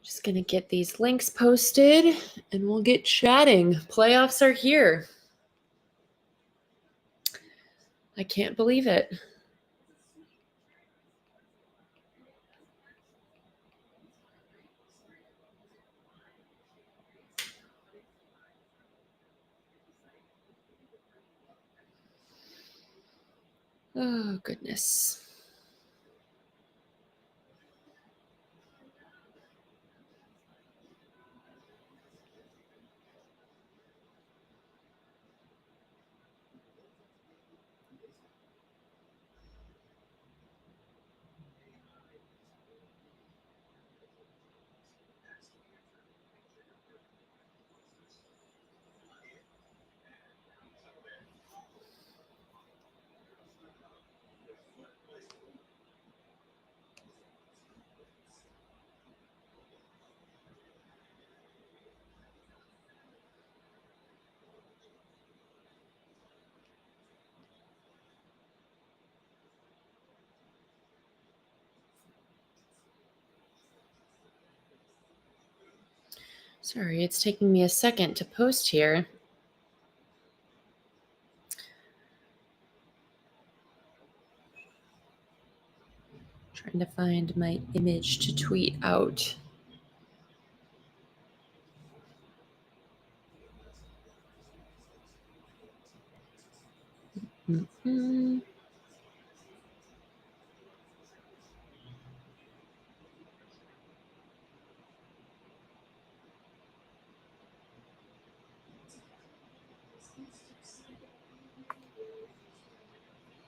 Just going to get these links posted and we'll get chatting. Playoffs are here. I can't believe it. Oh, goodness. Sorry, it's taking me a second to post here. Trying to find my image to tweet out. Mm-hmm.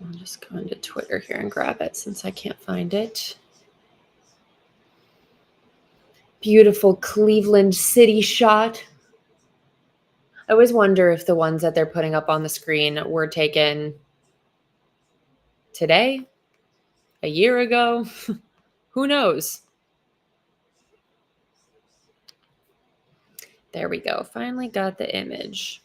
I'll just go into Twitter here and grab it since I can't find it. Beautiful Cleveland City shot. I always wonder if the ones that they're putting up on the screen were taken today, a year ago. Who knows? There we go. Finally got the image.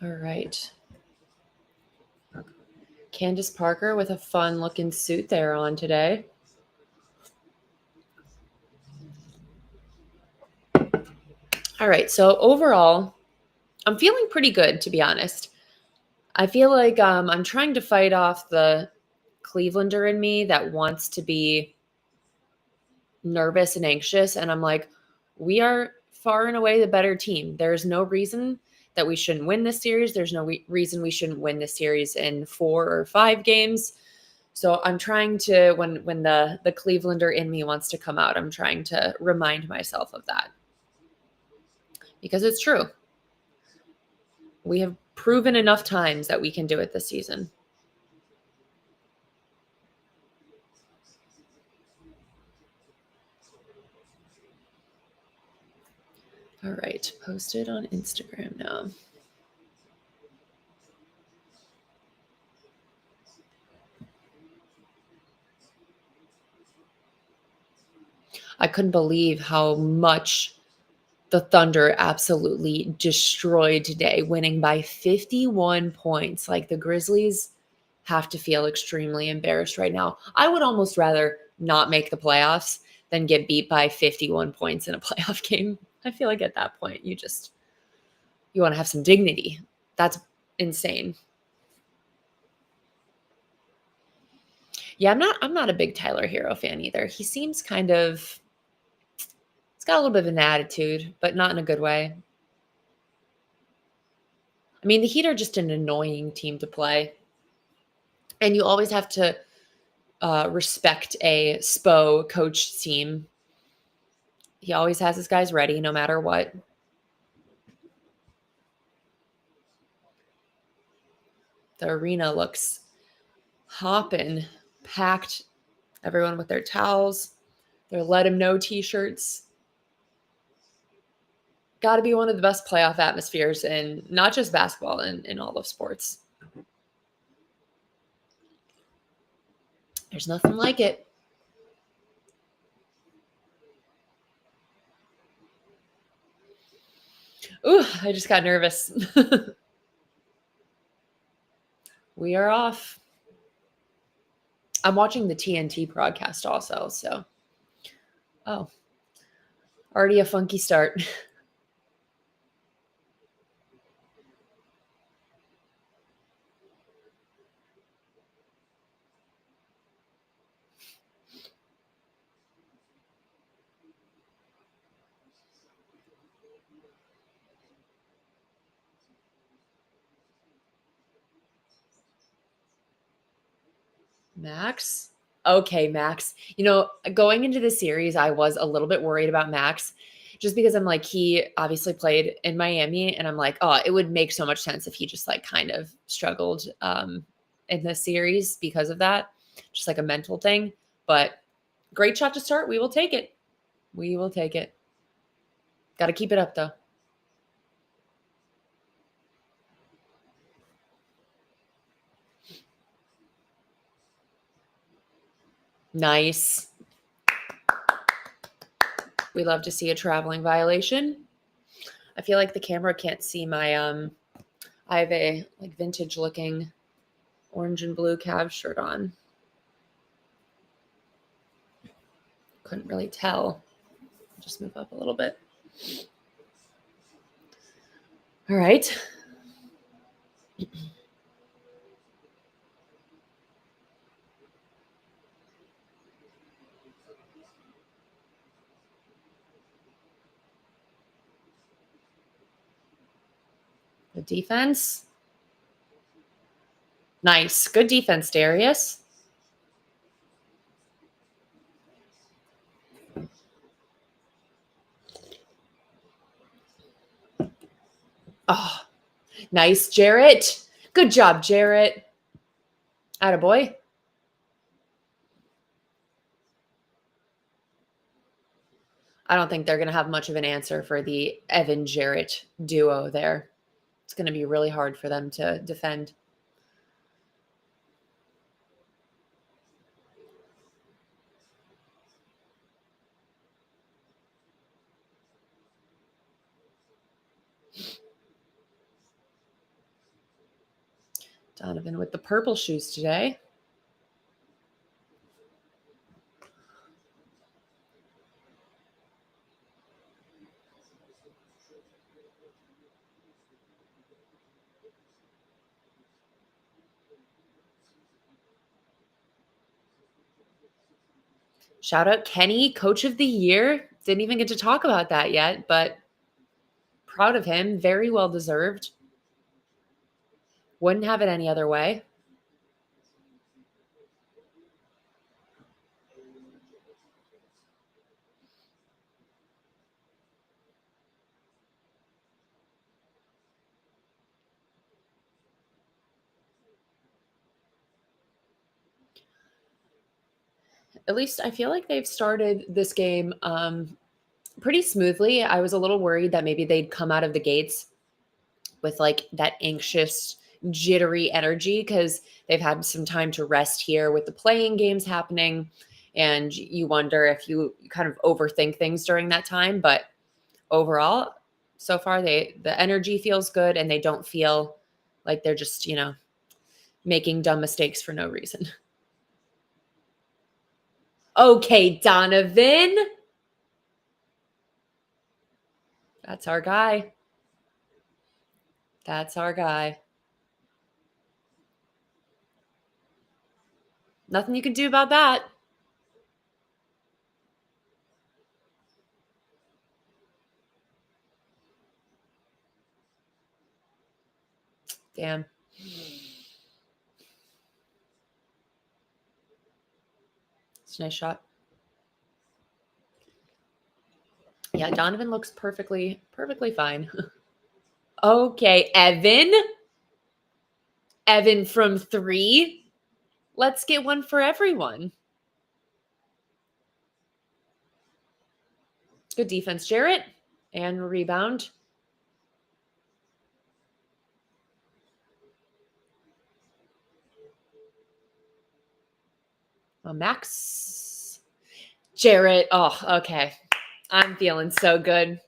All right. Candace Parker with a fun looking suit there on today. All right. So overall, I'm feeling pretty good, to be honest. I feel like I'm trying to fight off the Clevelander in me that wants to be nervous and anxious. And I'm like, we are far and away the better team. There's no reason that we shouldn't win this series. There's no reason we shouldn't win this series in 4 or 5 games. So I'm trying to, when the Clevelander in me wants to come out, I'm trying to remind myself of that. Because it's true. We have proven enough times that we can do it this season. All right, posted on Instagram now. I couldn't believe how much the Thunder absolutely destroyed today, winning by 51 points. Like, the Grizzlies have to feel extremely embarrassed right now. I would almost rather not make the playoffs than get beat by 51 points in a playoff game. I feel like at that point, you want to have some dignity. That's insane. Yeah, I'm not a big Tyler Hero fan either. He seems kind of, he's got a little bit of an attitude, but not in a good way. I mean, the Heat are just an annoying team to play. And you always have to respect a Spo coached team. He always has his guys ready no matter what. The arena looks hopping, packed. Everyone with their towels, their let him know t-shirts. Got to be one of the best playoff atmospheres in not just basketball, in all of sports. There's nothing like it. Ooh, I just got nervous. We are off. I'm watching the TNT broadcast also, so. Oh, already a funky start. Max? Okay, Max. Going into the series, I was a little bit worried about Max just because I'm like, he obviously played in Miami, and I'm like, oh, it would make so much sense if he just like kind of struggled in this series because of that, just like a mental thing. But great shot to start. We will take it. We will take it. Got to keep it up though. Nice. We love to see a traveling violation. I feel like the camera can't see my I have a like vintage looking orange and blue Cavs shirt on. Couldn't really tell. Just move up a little bit. All right. The defense. Nice. Good defense, Darius. Oh, nice, Jarrett. Good job, Jarrett. Attaboy. I don't think they're going to have much of an answer for the Evan Jarrett duo there. It's going to be really hard for them to defend. Donovan with the purple shoes today. Shout out Kenny, coach of the year. Didn't even get to talk about that yet, but proud of him. Very well deserved. Wouldn't have it any other way. At least I feel like they've started this game pretty smoothly. I was a little worried that maybe they'd come out of the gates with like that anxious, jittery energy because they've had some time to rest here with the playing games happening. And you wonder if you kind of overthink things during that time. But overall, so far, the energy feels good and they don't feel like they're just, making dumb mistakes for no reason. Okay, Donovan. That's our guy. That's our guy. Nothing you can do about that. Damn. It's a nice shot. Yeah, Donovan looks perfectly fine. Okay, Evan. Evan from 3. Let's get one for everyone. Good defense, Jarrett. And rebound. Max. Jarrett. Oh, okay. I'm feeling so good.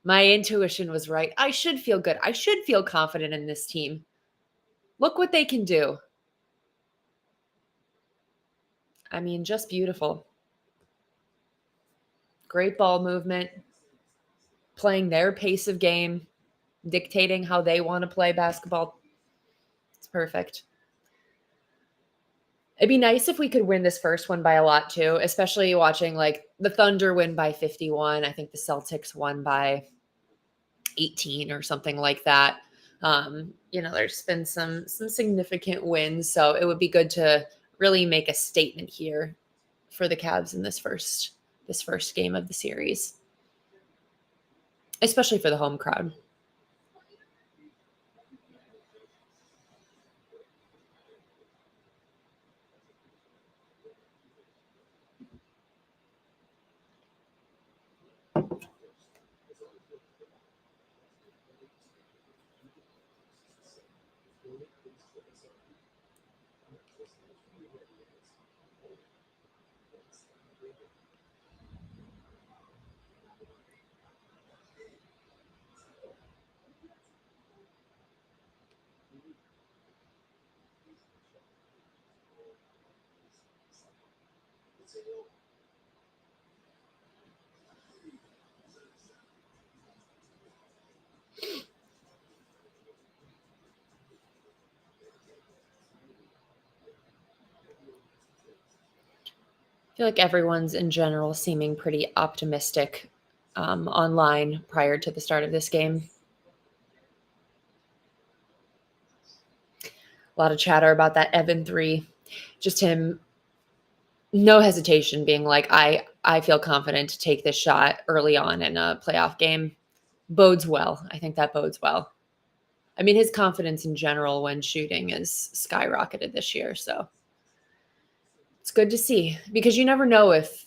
My intuition was right. I should feel good. I should feel confident in this team. Look what they can do. I mean, just beautiful. Great ball movement, playing their pace of game, dictating how they want to play basketball. It's perfect. It'd be nice if we could win this first one by a lot too, especially watching like the Thunder win by 51. I think the Celtics won by 18 or something like that. There's been some significant wins, so it would be good to really make a statement here for the Cavs in this first game of the series, especially for the home crowd. I feel like everyone's in general seeming pretty optimistic online prior to the start of this game. A lot of chatter about that Evan 3. Just him, no hesitation, being like, I feel confident to take this shot early on in a playoff game. Bodes well. I think that bodes well. I mean, his confidence in general when shooting is skyrocketed this year. So it's good to see, because you never know if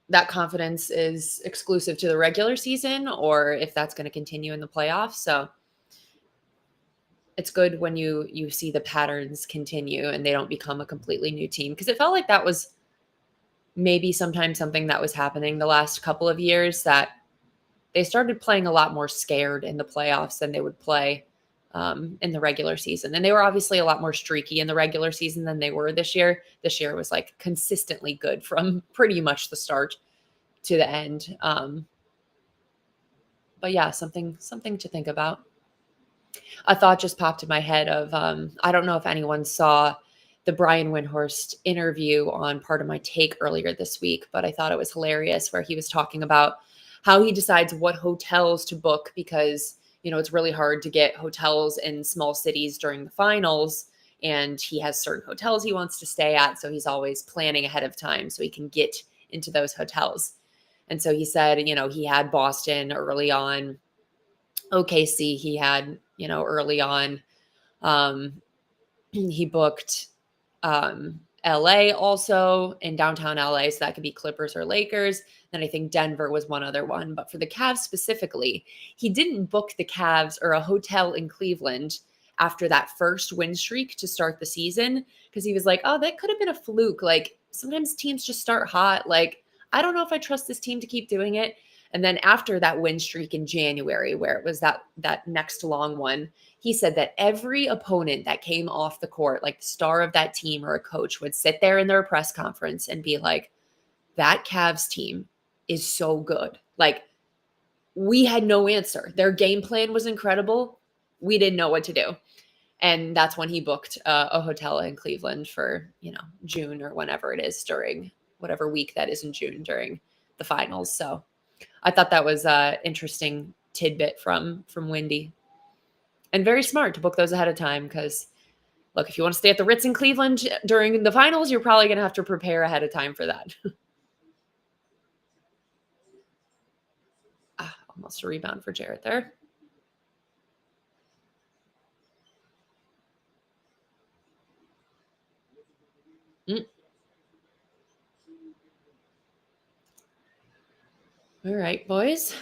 that confidence is exclusive to the regular season or if that's going to continue in the playoffs. So it's good when you see the patterns continue and they don't become a completely new team, because it felt like that was maybe sometimes something that was happening the last couple of years, that they started playing a lot more scared in the playoffs than they would play in the regular season. And they were obviously a lot more streaky in the regular season than they were this year. This year was like consistently good from pretty much the start to the end. But yeah, something to think about. A thought just popped in my head of I don't know if anyone saw the Brian Windhorst interview on Part of My Take earlier this week, but I thought it was hilarious, where he was talking about how he decides what hotels to book, because it's really hard to get hotels in small cities during the finals, and he has certain hotels he wants to stay at, so he's always planning ahead of time so he can get into those hotels. And so he said, he had Boston early on, OKC he had, early on. He booked LA also, in downtown LA, so that could be Clippers or Lakers. Then I think Denver was one other one. But for the Cavs specifically, he didn't book the Cavs or a hotel in Cleveland after that first win streak to start the season, because he was like, oh, that could have been a fluke. Like, sometimes teams just start hot. Like, I don't know if I trust this team to keep doing it. And then after that win streak in January, where it was that next long one, he said that every opponent that came off the court, like the star of that team or a coach, would sit there in their press conference and be like, that Cavs team is so good. Like, we had no answer. Their game plan was incredible. We didn't know what to do. And that's when he booked a hotel in Cleveland for, June or whenever it is, during whatever week that is in June during the finals. So I thought that was an interesting tidbit from Windy. And very smart to book those ahead of time because, look, if you want to stay at the Ritz in Cleveland during the finals, you're probably going to have to prepare ahead of time for that. Almost a rebound for Jarrett there. All right, boys.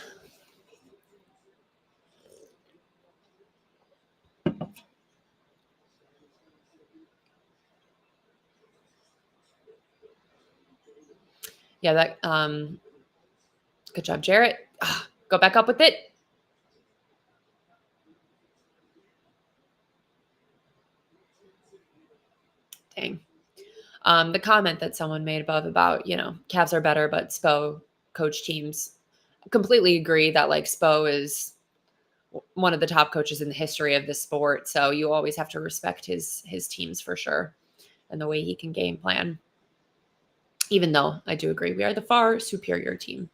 Yeah, that good job, Jarrett. Go back up with it. Dang. The comment that someone made above about, Cavs are better, but Spo coach teams. Completely agree that like Spo is one of the top coaches in the history of the sport. So you always have to respect his teams for sure and the way he can game plan. Even though I do agree we are the far superior team.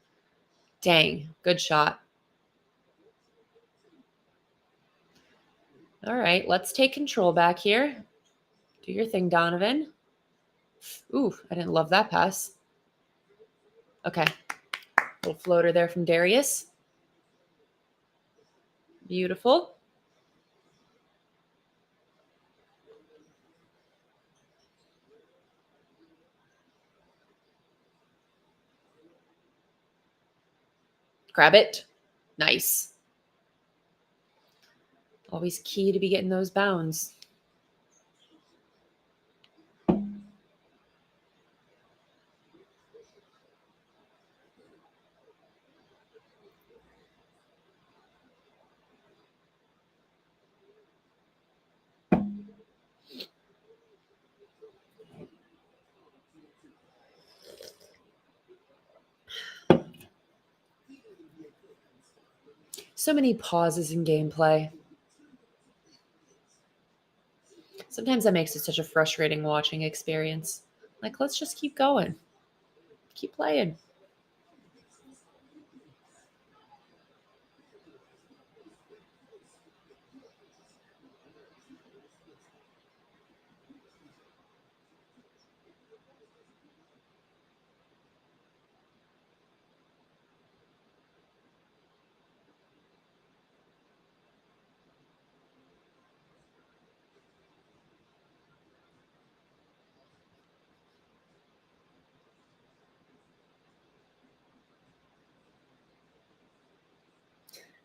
Dang, good shot. All right, let's take control back here. Do your thing, Donovan. Ooh, I didn't love that pass. Okay. Little floater there from Darius. Beautiful. Grab it. Nice. Always key to be getting those bounds. So many pauses in gameplay. Sometimes that makes it such a frustrating watching experience. Like, let's just keep going. Keep playing.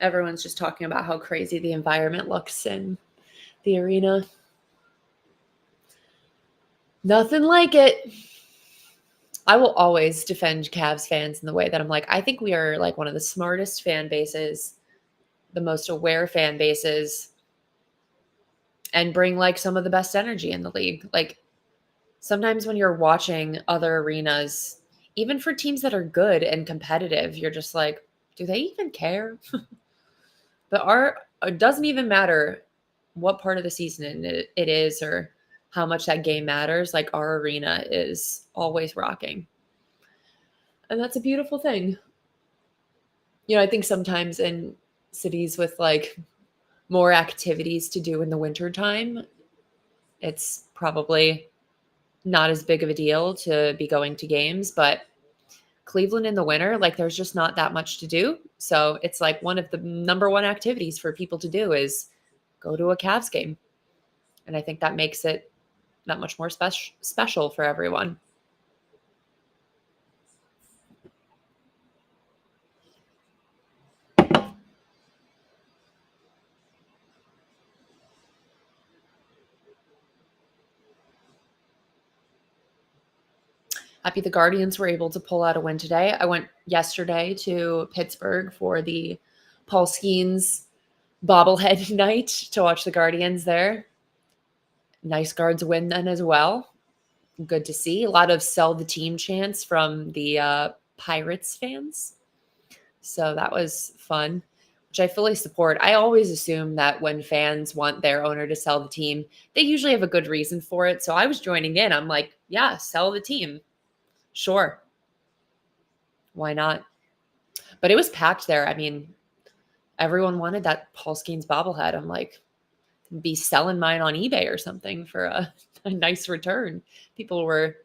Everyone's just talking about how crazy the environment looks in the arena. Nothing like it. I will always defend Cavs fans in the way that I'm like, I think we are like one of the smartest fan bases, the most aware fan bases, and bring like some of the best energy in the league. Like sometimes when you're watching other arenas, even for teams that are good and competitive, you're just like, do they even care? But it doesn't even matter what part of the season it is or how much that game matters. Like our arena is always rocking. And that's a beautiful thing. I think sometimes in cities with like more activities to do in the winter time, it's probably not as big of a deal to be going to games, but Cleveland in the winter, like there's just not that much to do. So it's like one of the number one activities for people to do is go to a Cavs game. And I think that makes it that much more special for everyone. Happy the Guardians were able to pull out a win today. I went yesterday to Pittsburgh for the Paul Skeens bobblehead night to watch the Guardians there. Nice Guards win then as well. Good to see. A lot of sell the team chants from the Pirates fans. So that was fun, which I fully support. I always assume that when fans want their owner to sell the team, they usually have a good reason for it. So I was joining in. I'm like, yeah, sell the team. Sure. Why not? But it was packed there. I mean, everyone wanted that Paul Skeens bobblehead. I'm like, be selling mine on eBay or something for a nice return. People were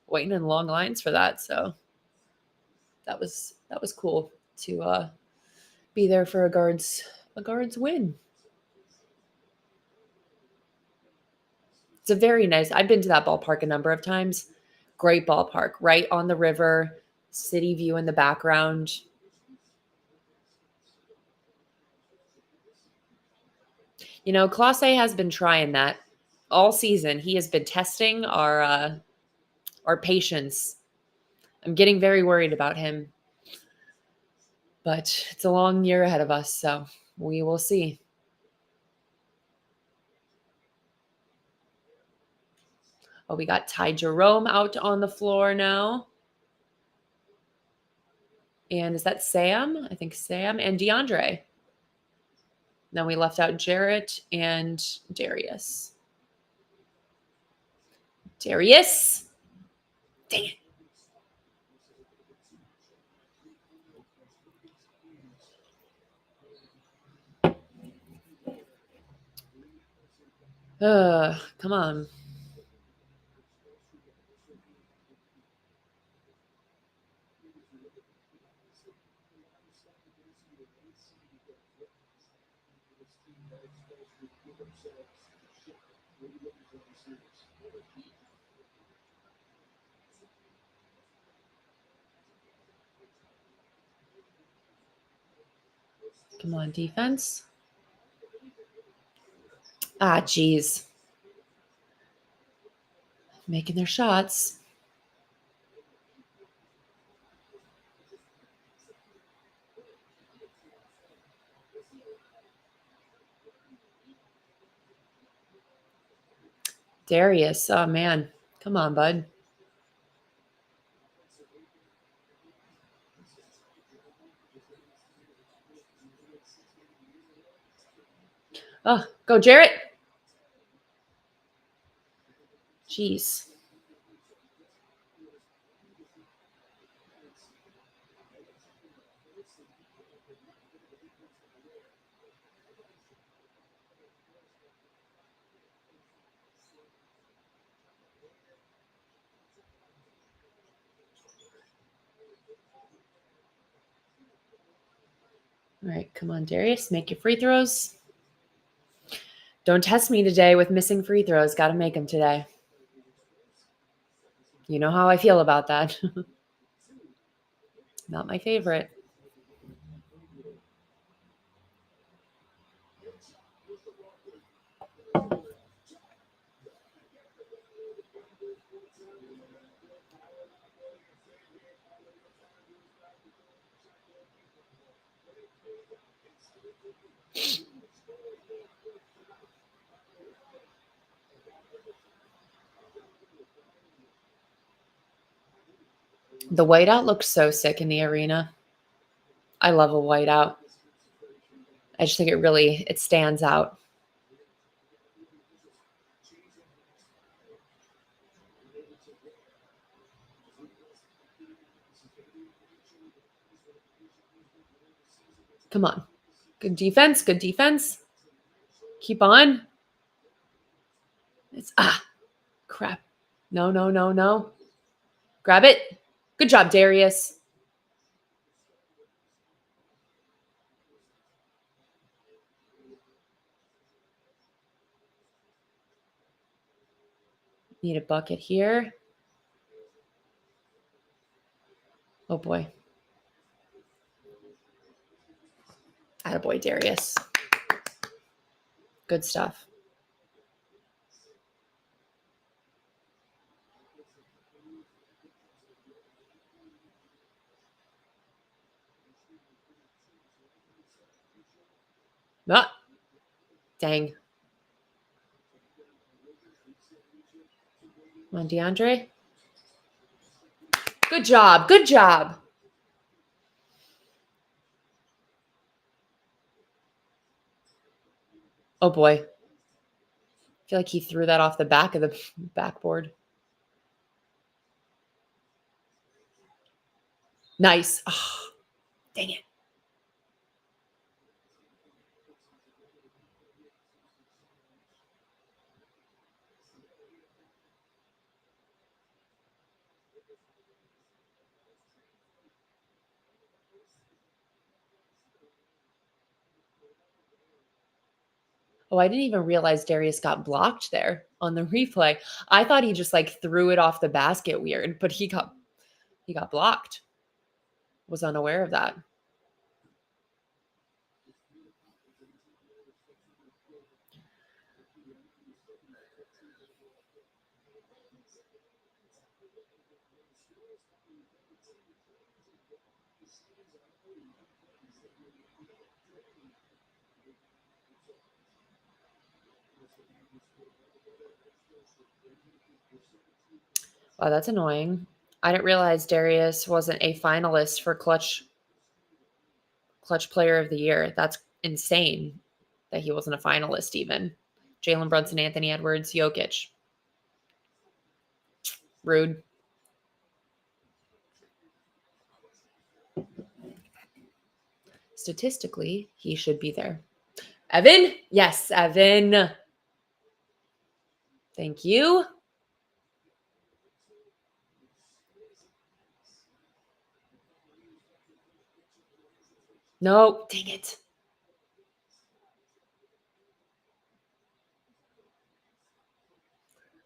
waiting in long lines for that, so that was cool to be there for a guards win. It's a very nice. I've been to that ballpark a number of times. Great ballpark, right on the river, city view in the background. You know, Clase has been trying that all season. He has been testing our patience. I'm getting very worried about him, but it's a long year ahead of us, so we will see. Oh, we got Ty Jerome out on the floor now. And is that Sam? I think Sam and DeAndre. Then we left out Jarrett and Darius. Darius. Dang it. Come on. Come on, defense. Ah, geez. Making their shots. Darius. Oh, man. Come on, bud. Oh, go, Jarrett. Jeez. All right, come on, Darius. Make your free throws. Don't test me today with missing free throws. Got to make them today. You know how I feel about that. Not my favorite. The whiteout looks so sick in the arena. I love a whiteout. I just think it stands out. Come on. Good defense. Good defense. Keep on. It's crap. No, no, no, no. Grab it. Good job, Darius. Need a bucket here. Oh boy. Attaboy, Darius. Good stuff. Ah, dang. Come on, DeAndre. Good job. Good job. Oh boy. I feel like he threw that off the back of the backboard. Nice. Oh, dang it. Oh, I didn't even realize Darius got blocked there on the replay. I thought he just like threw it off the basket weird, but he got blocked. Was unaware of that. Wow, that's annoying. I didn't realize Darius wasn't a finalist for clutch player of the year. That's insane that he wasn't a finalist even. Jalen Brunson, Anthony Edwards, Jokic. Rude. Statistically, he should be there. Evan? Yes, Evan. Thank you. No, dang it.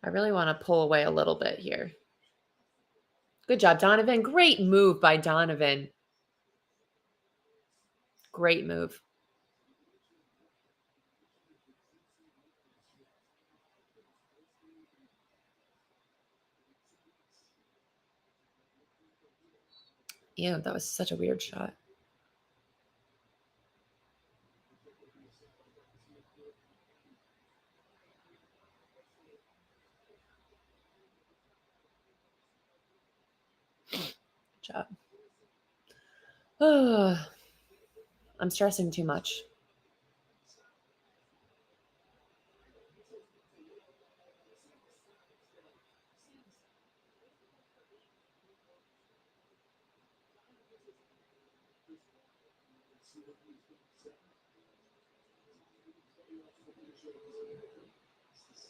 I really want to pull away a little bit here. Good job, Donovan. Great move by Donovan. Great move. Ew, that was such a weird shot. Good job. I'm stressing too much.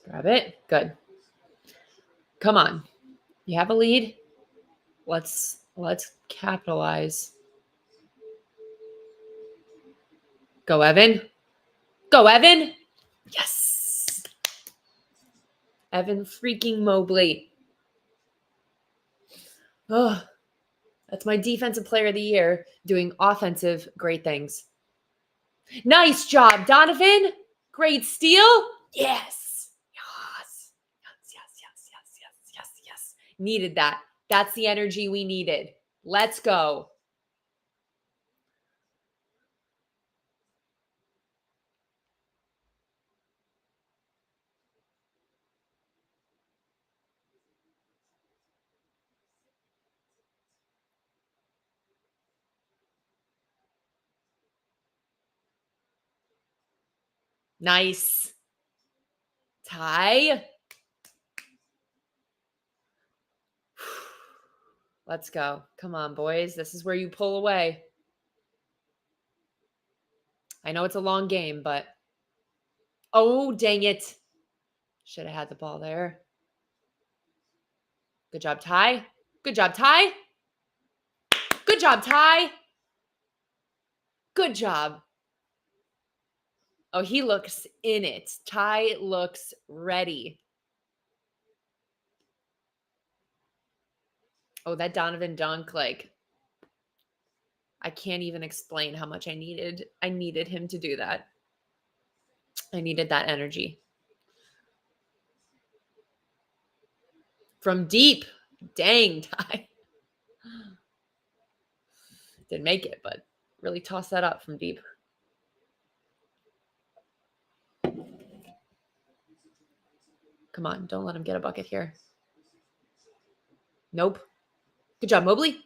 Grab it. Good. Come on. You have a lead. Let's capitalize. Go, Evan. Go, Evan. Yes. Evan freaking Mobley. Oh, that's my defensive player of the year doing offensive great things. Nice job, Donovan. Great steal. Yes. Yes. Yes, yes, yes, yes, yes, yes, yes. Needed that. That's the energy we needed. Let's go. Nice. Ty. Let's go. Come on, boys. This is where you pull away. I know it's a long game, but oh, dang it. Should have had the ball there. Good job, Ty. Good job, Ty. Good job, Ty. Good job. Oh, he looks in it. Ty looks ready. Oh, that Donovan dunk, like, I can't even explain how much I needed him to do that. I needed that energy. From deep. Dang, Ty. Didn't make it, but really tossed that up from deep. Come on, don't let him get a bucket here. Nope. Good job, Mobley.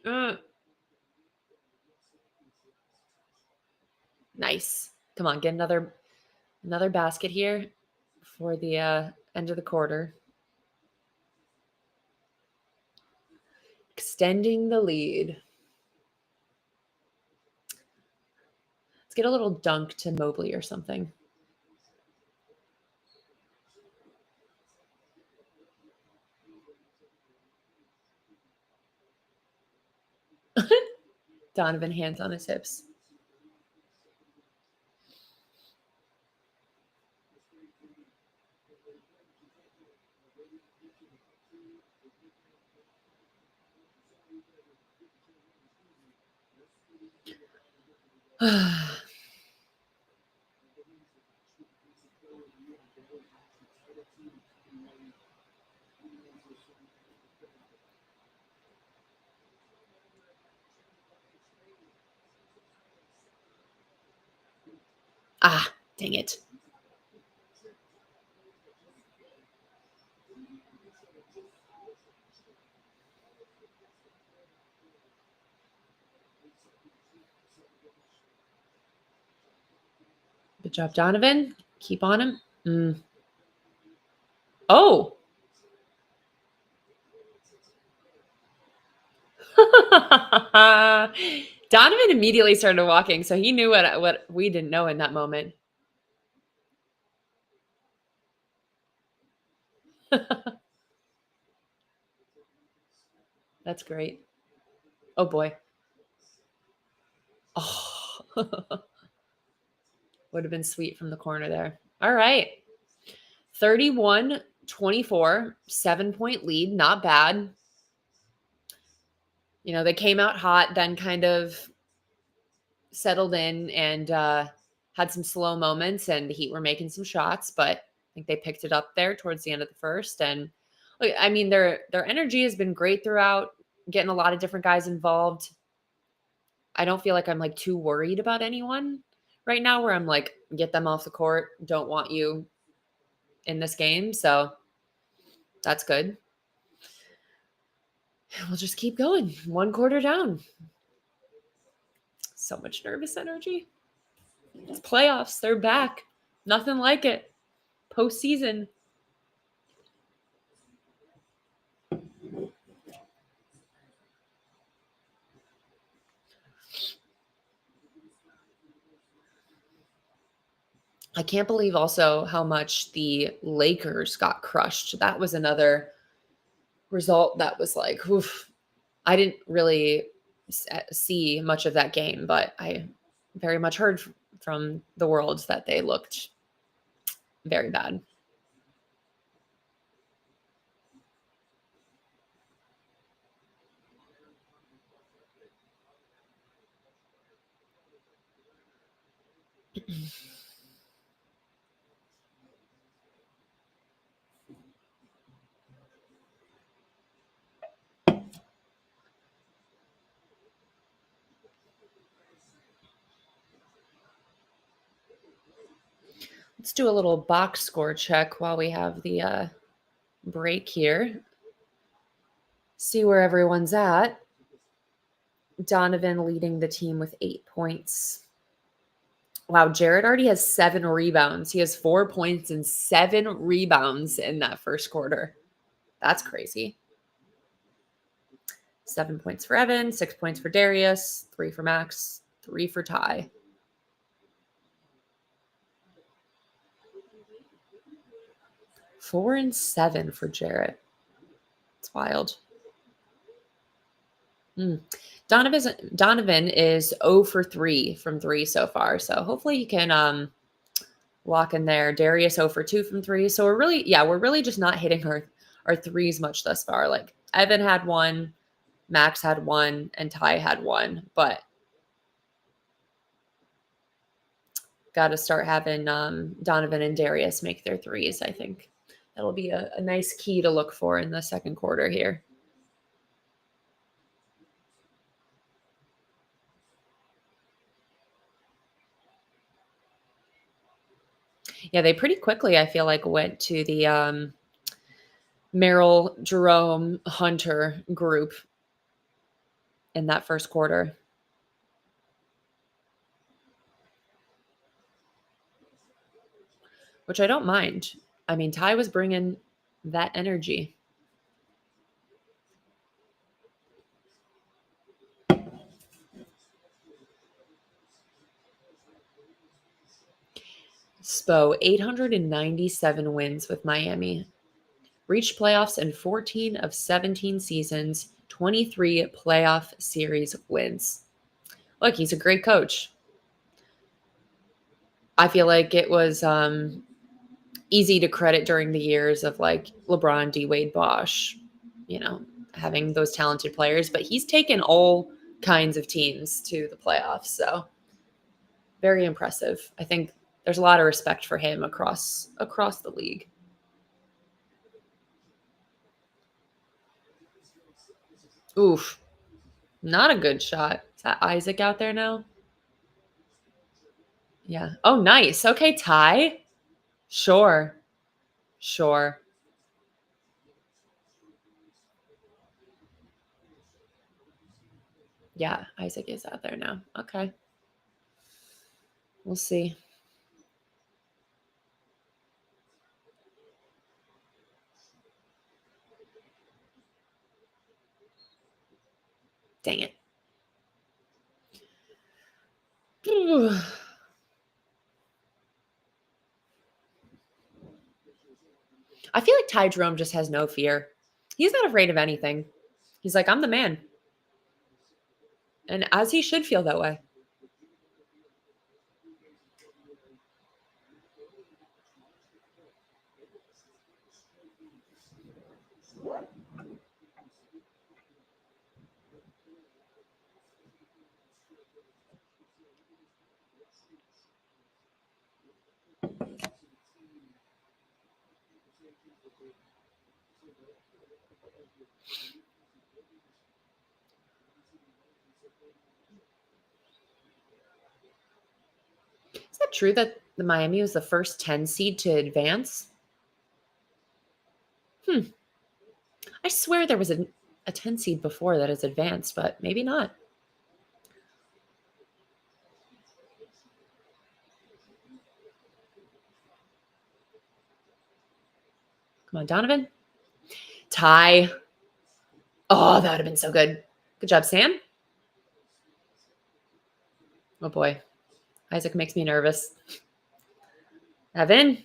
Nice. Come on, get another basket here for the end of the quarter. Extending the lead. Let's get a little dunk to Mobley or something. Donovan, hands on his hips. Ah, dang it. Good job, Donovan. Keep on him. Oh. Donovan immediately started walking, so he knew what we didn't know in that moment. That's great. Oh boy. Oh. Would have been sweet from the corner there. All right. 31-24, 7-point lead. Not bad. You know, they came out hot, then kind of settled in and had some slow moments, and the Heat were making some shots, but I think they picked it up there towards the end of the first. And I mean, their energy has been great throughout, getting a lot of different guys involved. I don't feel like I'm like too worried about anyone right now where I'm like, get them off the court. Don't want you in this game. So that's good. We'll just keep going. 1 quarter down. So much nervous energy. It's playoffs. They're back. Nothing like it. Postseason. I can't believe also how much the Lakers got crushed. That was another result that was like, oof. I didn't really see much of that game, but I very much heard from the world that they looked very bad. Let's do a little box score check while we have the break here. See where everyone's at. Donovan leading the team with 8 points. Wow, Jared already has 7 rebounds. He has 4 points and 7 rebounds in that first quarter. That's crazy. 7 points for Evan, 6 points for Darius, 3 for Max, 3 for Ty. Four and 7 for Jarrett. It's wild. Donovan is 0 for 3 from 3 so far. So hopefully he can lock in there. Darius 0 for 2 from 3. So we're really just not hitting our threes much thus far. Like Evan had 1, Max had 1, and Ty had 1. But got to start having Donovan and Darius make their threes, I think. That'll be a nice key to look for in the second quarter here. Yeah, they pretty quickly, I feel like, went to the Merrill, Jerome, Hunter group in that first quarter. Which I don't mind. I mean, Ty was bringing that energy. Spo, 897 wins with Miami. Reached playoffs in 14 of 17 seasons, 23 playoff series wins. Look, he's a great coach. I feel like it was easy to credit during the years of like LeBron, D Wade, Bosh, you know, having those talented players, but he's taken all kinds of teams to the playoffs. So very impressive. I think there's a lot of respect for him across the league. Oof, not a good shot. Is that Isaac out there now? Yeah. Oh, nice. Okay, tie. Sure. Sure. Yeah, Isaac is out there now. Okay. We'll see. Dang it. I feel like Ty Jerome just has no fear. He's not afraid of anything. He's like, I'm the man. And as he should feel that way. Is that true that the Miami was the first 10 seed to advance? Hmm. I swear there was a 10 seed before that has advanced, but maybe not. Come on, Donovan. Ty. Oh, that would have been so good. Good job, Sam. Oh boy. Isaac makes me nervous. Evan.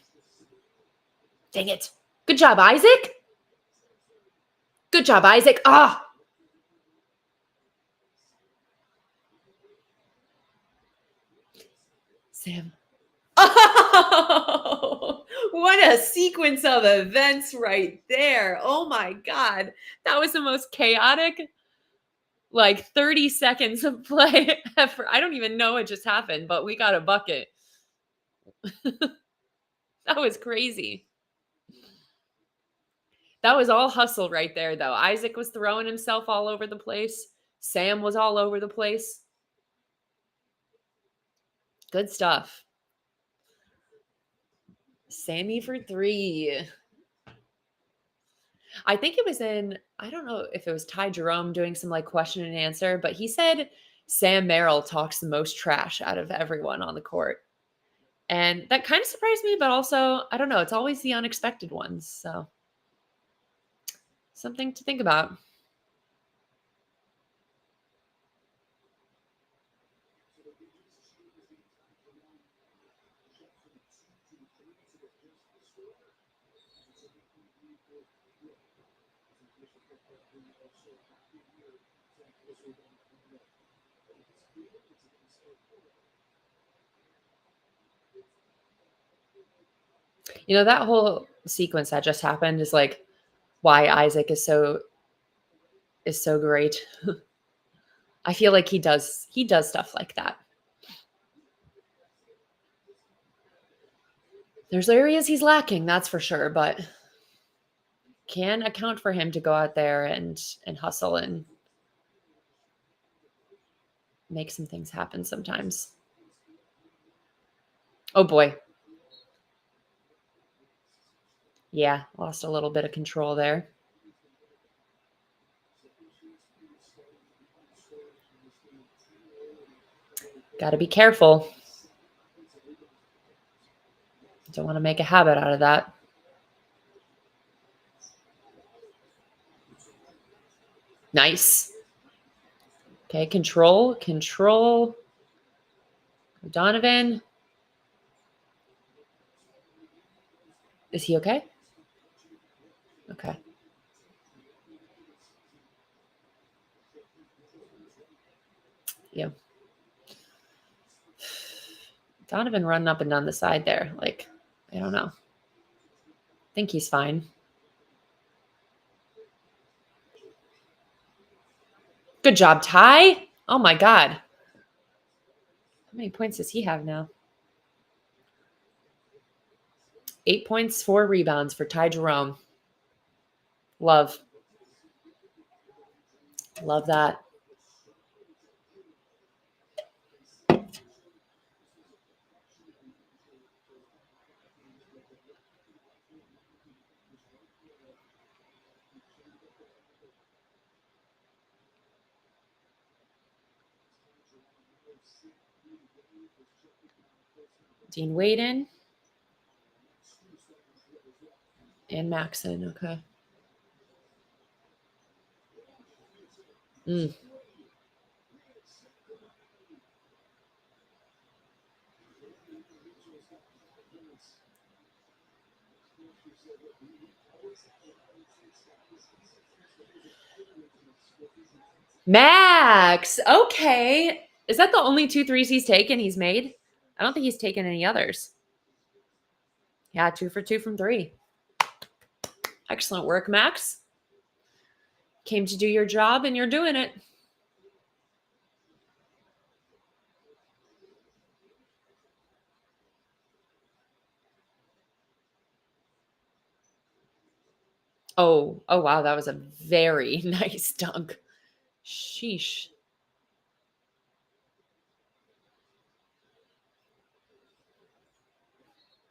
Dang it. Good job, Isaac. Good job, Isaac. Ah. Sam. Oh, what a sequence of events right there. Oh my God. That was the most chaotic, like 30 seconds of play ever. I don't even know what just happened, but we got a bucket. That was crazy. That was all hustle right there, though. Isaac was throwing himself all over the place. Sam was all over the place. Good stuff. Sammy for three. I think it was in, I don't know if it was Ty Jerome doing some like question and answer, but he said Sam Merrill talks the most trash out of everyone on the court. And that kind of surprised me, but also, I don't know, it's always the unexpected ones. So something to think about. You know, that whole sequence that just happened is like why Isaac is so great. I feel like he does stuff like that. There's areas he's lacking, that's for sure, but can account for him to go out there and hustle and make some things happen sometimes. Oh boy. Yeah, lost a little bit of control there. Got to be careful. Don't want to make a habit out of that. Nice. Okay, control. Donovan. Is he okay? Okay. Yeah. Donovan running up and down the side there. Like, I don't know. I think he's fine. Good job, Ty. Oh my God. How many points does he have now? 8 points, 4 rebounds for Ty Jerome. Love. Love that. Dean Waden and Maxon. Okay. Mm. Max. Okay. Is that the only 2 threes he's taken? He's made? I don't think he's taken any others. Yeah, 2 for 2 from 3. Excellent work, Max. Came to do your job and you're doing it. Oh wow, that was a very nice dunk. Sheesh.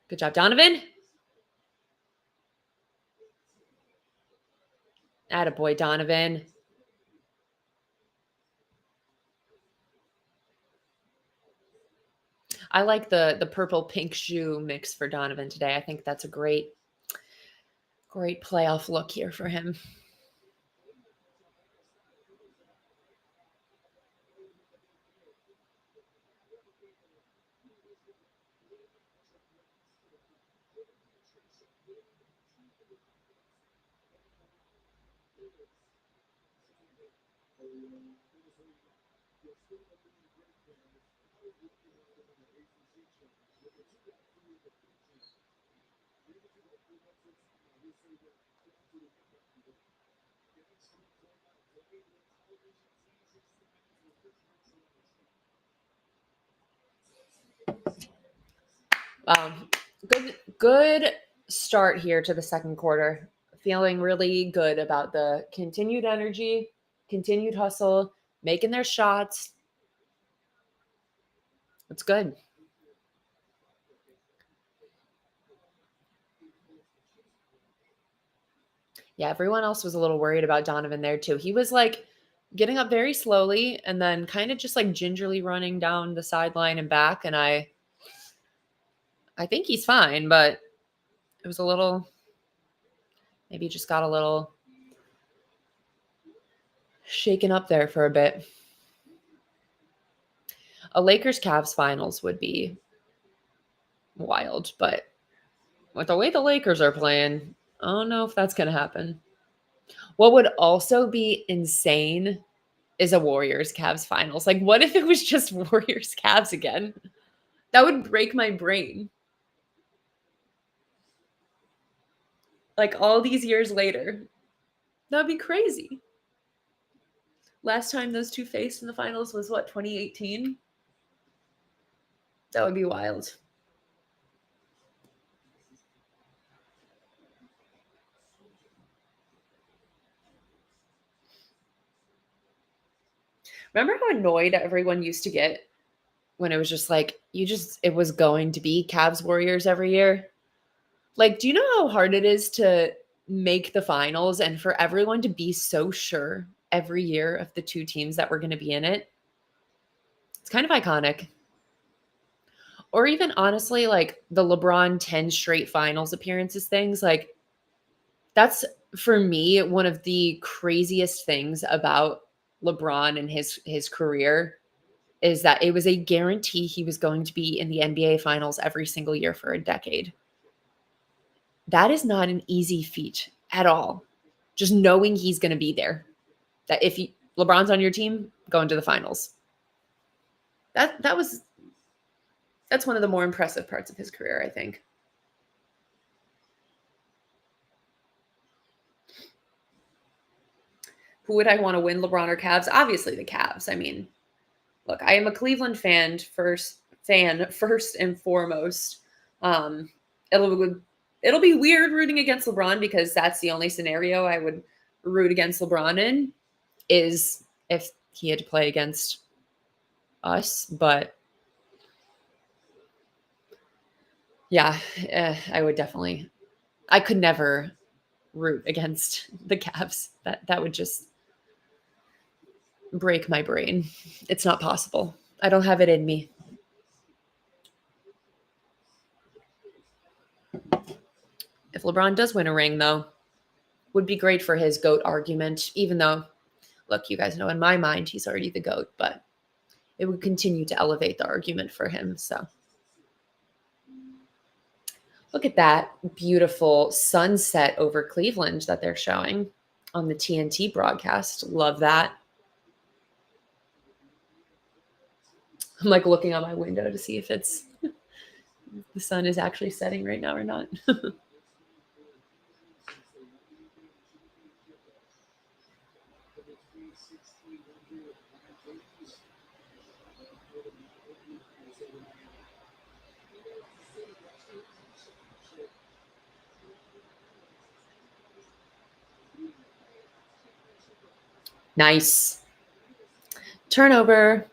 Good job, Donovan. Attaboy, Donovan. I like the purple pink shoe mix for Donovan today. I think that's a great playoff look here for him. Good start here to the second quarter. Feeling really good about the continued energy, continued hustle, making their shots. It's good. Yeah, everyone else was a little worried about Donovan there too. He was like getting up very slowly and then kind of just like gingerly running down the sideline and back. And I think he's fine, but it was a little, maybe just got a little shaken up there for a bit. A Lakers Cavs finals would be wild, but with the way the Lakers are playing, I don't know if that's going to happen. What would also be insane is a Warriors Cavs finals. Like, what if it was just Warriors Cavs again? That would break my brain. Like, all these years later, that would be crazy. Last time those two faced in the finals was what, 2018? That would be wild. Remember how annoyed everyone used to get when it was just like, it was going to be Cavs Warriors every year? Like, do you know how hard it is to make the finals and for everyone to be so sure every year of the two teams that were going to be in it? It's kind of iconic. Or even honestly, like the LeBron 10 straight finals appearances things, like that's for me one of the craziest things about LeBron and his career is that it was a guarantee he was going to be in the NBA finals every single year for a decade. That is not an easy feat at all. Just knowing he's going to be there. That if LeBron's on your team, going to the finals. That was That's one of the more impressive parts of his career, I think. Who would I want to win, LeBron or Cavs? Obviously the Cavs. I mean, look, I am a Cleveland first and foremost. Um, it'll be weird rooting against LeBron because that's the only scenario I would root against LeBron in is if he had to play against us. But yeah, I would definitely. I could never root against the Cavs. That would just break my brain. It's not possible. I don't have it in me. If LeBron does win a ring, though, would be great for his GOAT argument, even though, look, you guys know in my mind he's already the GOAT, but it would continue to elevate the argument for him. So look at that beautiful sunset over Cleveland that they're showing on the TNT broadcast. Love that. I'm like looking out my window to see if it's the sun is actually setting right now or not. Nice. Turnover.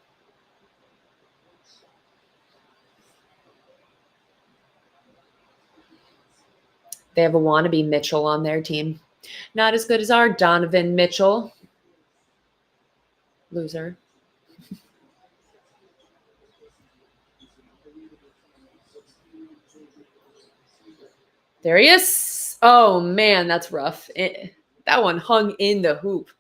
They have a wannabe Mitchell on their team. Not as good as our Donovan Mitchell. Loser. There he is. Oh, man, that's rough. That one hung in the hoop.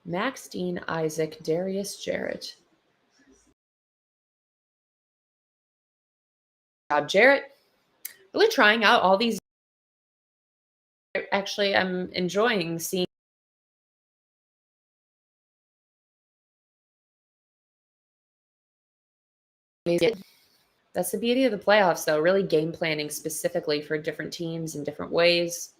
Max Dean, Isaac, Darius Jarrett. Job, Jarrett. Really trying out all these. Actually, I'm enjoying seeing. That's the beauty of the playoffs, though. Really game planning specifically for different teams in different ways.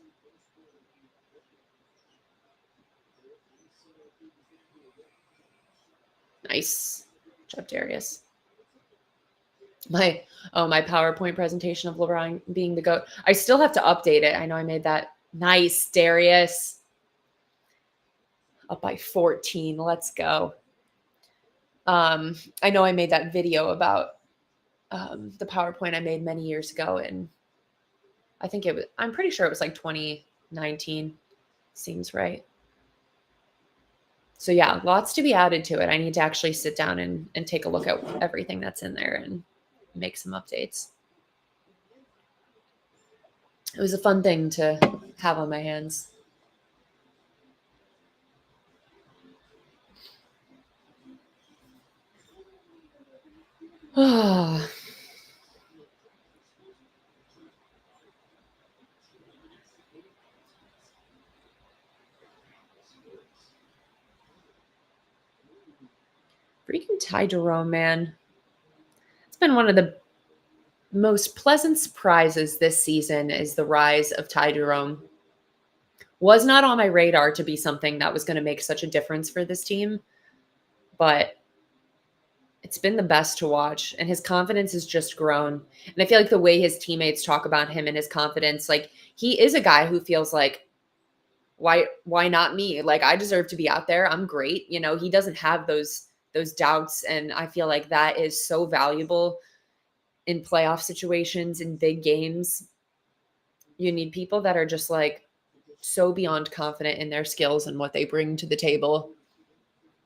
Nice. Good job, Darius. My PowerPoint presentation of LeBron being the GOAT. I still have to update it. I know I made that. Nice, Darius. Up by 14. Let's go. I know I made that video about the PowerPoint I made many years ago, and I think I'm pretty sure it was like 2019. Seems right. So yeah, lots to be added to it. I need to actually sit down and take a look at everything that's in there and make some updates. It was a fun thing to have on my hands. Freaking Ty Jerome, man. It's been one of the most pleasant surprises this season is the rise of Ty Jerome. Was not on my radar to be something that was going to make such a difference for this team, but it's been the best to watch, and his confidence has just grown. And I feel like the way his teammates talk about him and his confidence, like he is a guy who feels like, why not me? Like I deserve to be out there. I'm great. You know, he doesn't have those doubts, and I feel like that is so valuable in playoff situations, in big games. You need people that are just like so beyond confident in their skills and what they bring to the table.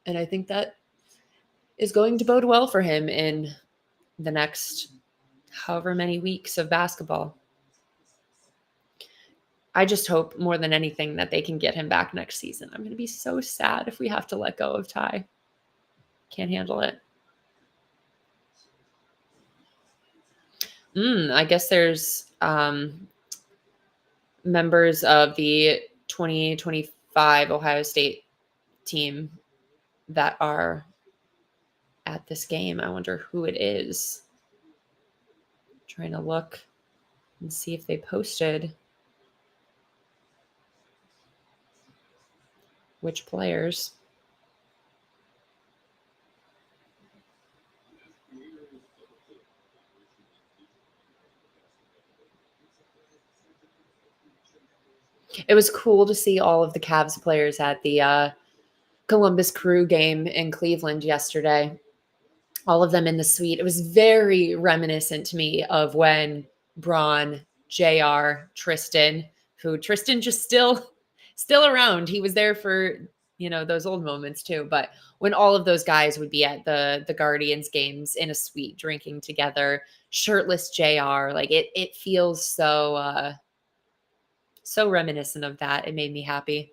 And I think that is going to bode well for him in the next however many weeks of basketball. I just hope more than anything that they can get him back next season. I'm going to be so sad if we have to let go of Ty. Can't handle it. I guess there's members of the 2025 Ohio State team that are at this game. I wonder who it is. Trying to look and see if they posted which players. It was cool to see all of the Cavs players at the Columbus Crew game in Cleveland yesterday. All of them in the suite. It was very reminiscent to me of when Braun, JR, Tristan, who Tristan just still around. He was there for, those old moments too. But when all of those guys would be at the Guardians games in a suite drinking together, shirtless JR, like it feels so reminiscent of that. It made me happy.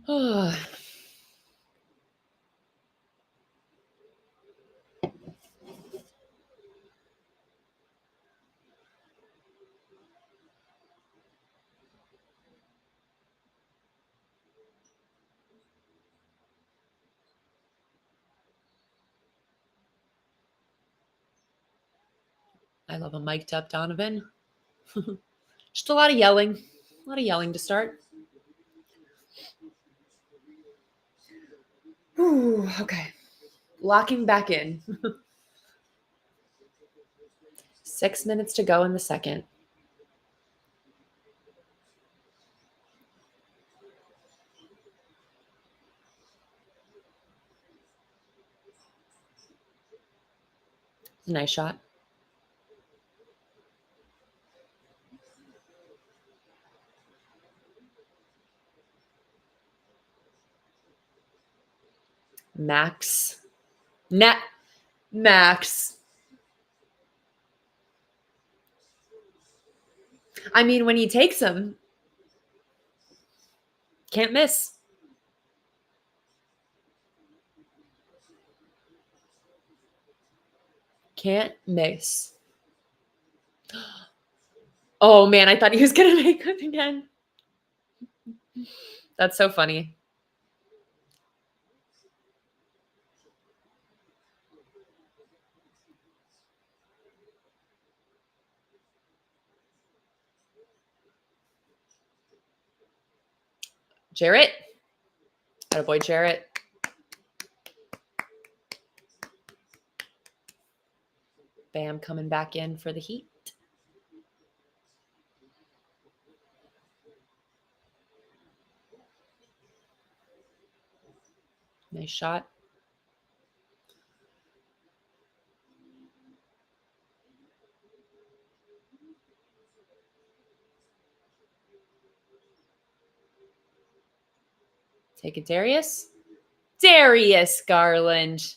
Oh, I love a mic'd up Donovan. Just a lot of yelling. A lot of yelling to start. Ooh, okay. Locking back in. 6 minutes to go in the second. Nice shot. Max. Max. I mean, when he takes them, can't miss. Can't miss. Oh man, I thought he was gonna make it again. That's so funny. Jarrett. Attaboy, Jarrett. Bam coming back in for the Heat. Nice shot. Take it, Darius. Darius Garland.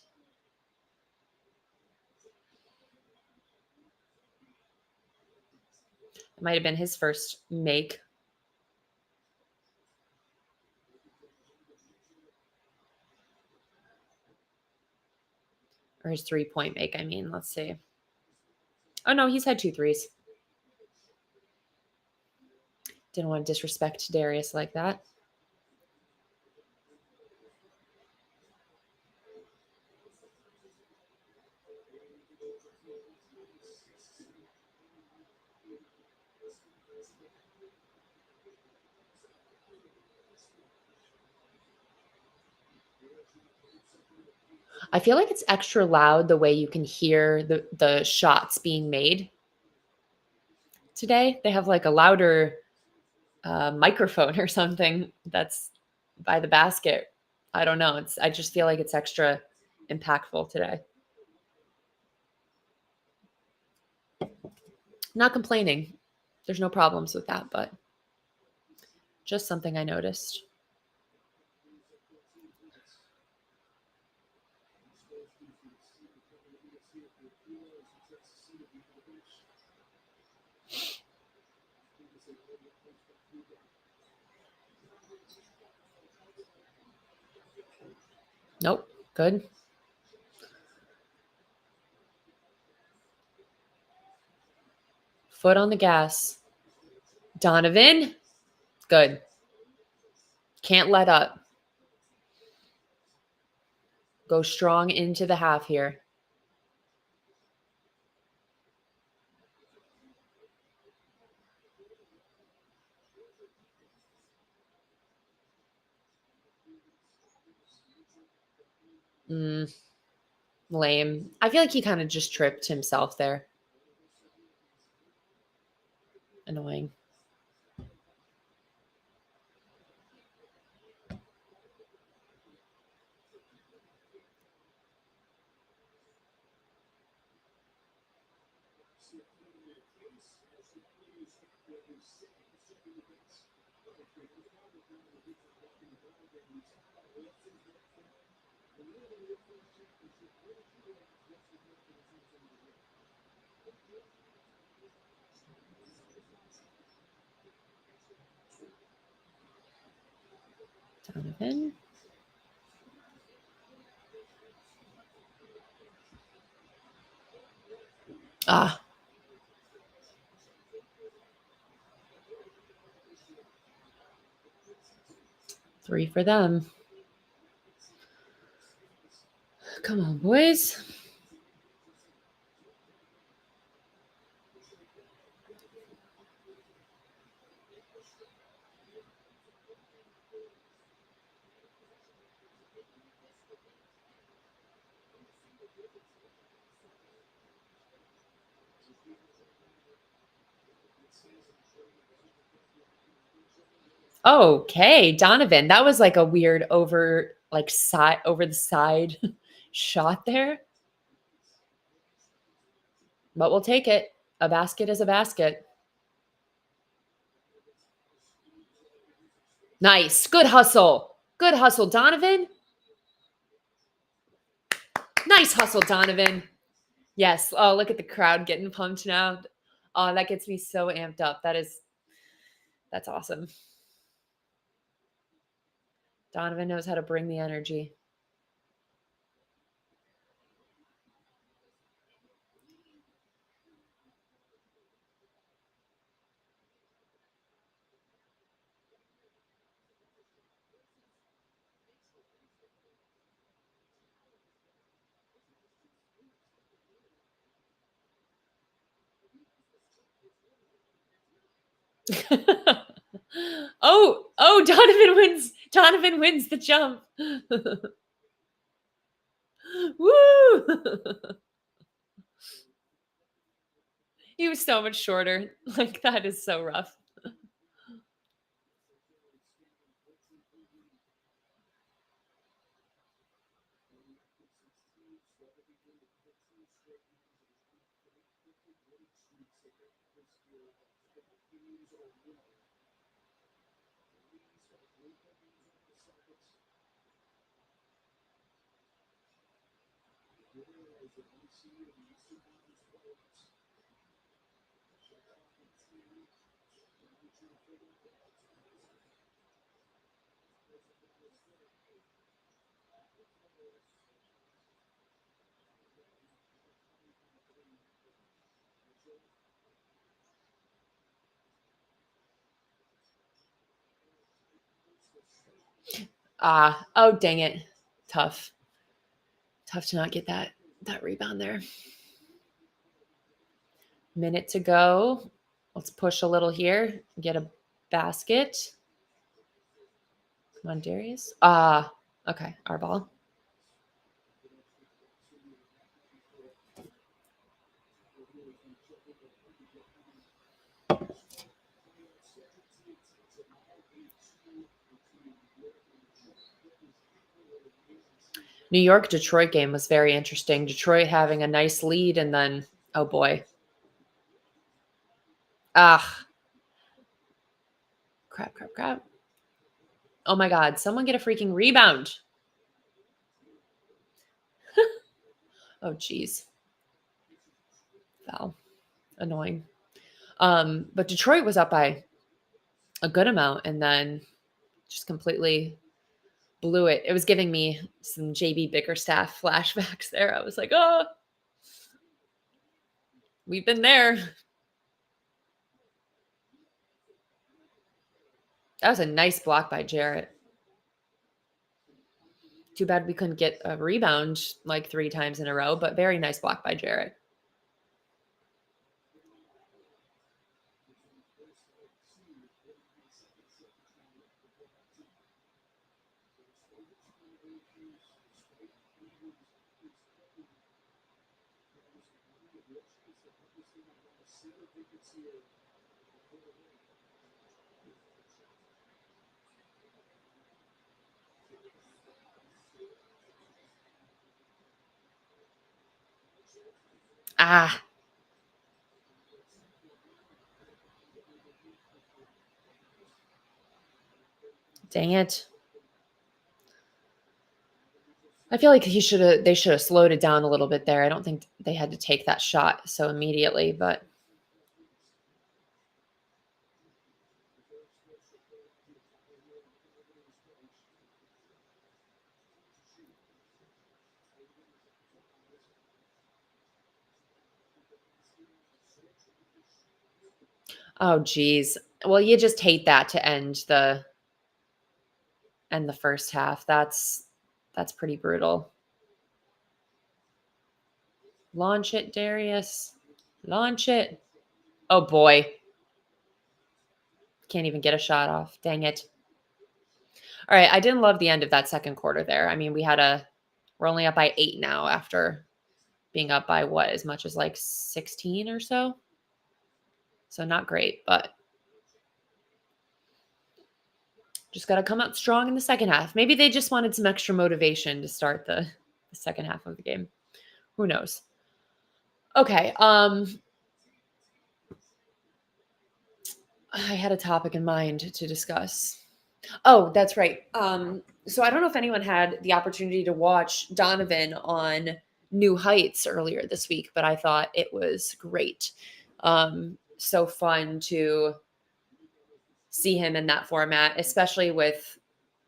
It might have been his first make. Or his 3-point make, I mean. Let's see. Oh, no, he's had 2 threes. Didn't want to disrespect Darius like that. I feel like it's extra loud the way you can hear the shots being made today. They have like a louder microphone or something that's by the basket. I don't know. I just feel like it's extra impactful today. Not complaining. There's no problems with that, but just something I noticed. Nope. Good. Foot on the gas. Donovan. Good. Can't let up. Go strong into the half here. Lame. I feel like he kind of just tripped himself there. Annoying. Donovan. Ah. Three for them. Come on, boys. Okay, Donovan. That was like a weird over the side shot there. But we'll take it. A basket is a basket. Nice. Good hustle. Good hustle, Donovan. Nice hustle, Donovan. Yes. Oh, look at the crowd getting pumped now. Oh, that gets me so amped up. That's awesome. Donovan knows how to bring the energy. Oh, Donovan wins. Donovan wins the jump. Woo! He was so much shorter. Like, that is so rough. Oh, dang it. Tough. Tough to not get that rebound there. Minute to go. Let's push a little here. Get a basket. Come on, Darius. Okay. Our ball. New York Detroit game was very interesting. Detroit having a nice lead and then, oh boy. Crap. Oh my God. Someone get a freaking rebound. Oh, geez. Foul. Annoying. But Detroit was up by a good amount and then just completely blew it. It was giving me some JB Bickerstaff flashbacks there. I was like, oh, we've been there. That was a nice block by Jarrett. Too bad we couldn't get a rebound like 3 times in a row, but very nice block by Jarrett. Ah, dang it. I feel like they should have slowed it down a little bit there. I don't think they had to take that shot so immediately, but oh geez. Well, you just hate that to end the first half. That's pretty brutal. Launch it, Darius. Launch it. Oh boy. Can't even get a shot off. Dang it. All right. I didn't love the end of that second quarter there. I mean, we're only up by 8 now after being up by what, as much as like 16 or so. So not great, but just got to come out strong in the second half. Maybe they just wanted some extra motivation to start the second half of the game. Who knows? Okay. I had a topic in mind to discuss. Oh, that's right. So I don't know if anyone had the opportunity to watch Donovan on New Heights earlier this week, but I thought it was great. So fun to see him in that format, especially with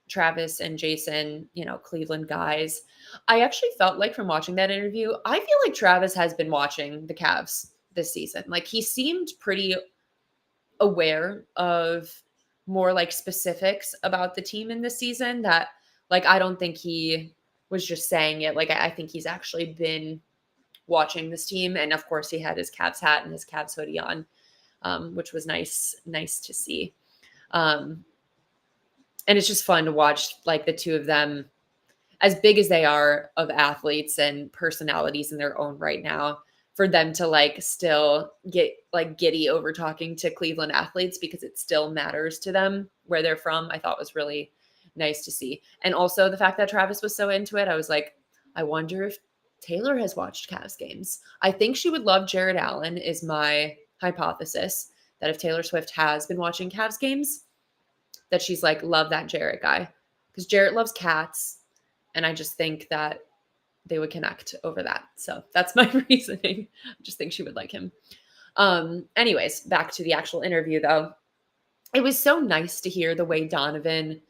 Travis and Jason, Cleveland guys. I actually felt like from watching that interview, I feel like Travis has been watching the Cavs this season. Like he seemed pretty aware of more like specifics about the team in this season that like I don't think he was just saying it. Like I think he's actually been watching this team. And of course he had his Cavs hat and his Cavs hoodie on, which was nice to see. And it's just fun to watch like the two of them, as big as they are of athletes and personalities in their own right now, for them to like still get like giddy over talking to Cleveland athletes because it still matters to them where they're from, I thought was really nice to see. And also the fact that Travis was so into it, I was like, I wonder if Taylor has watched Cavs games. I think she would love Jared Allen, is my hypothesis, that if Taylor Swift has been watching Cavs games, that she's like, love that Jarrett guy. Because Jarrett loves cats. And I just think that they would connect over that. So that's my reasoning. I just think she would like him. Anyways, back to the actual interview though. It was so nice to hear the way Donovan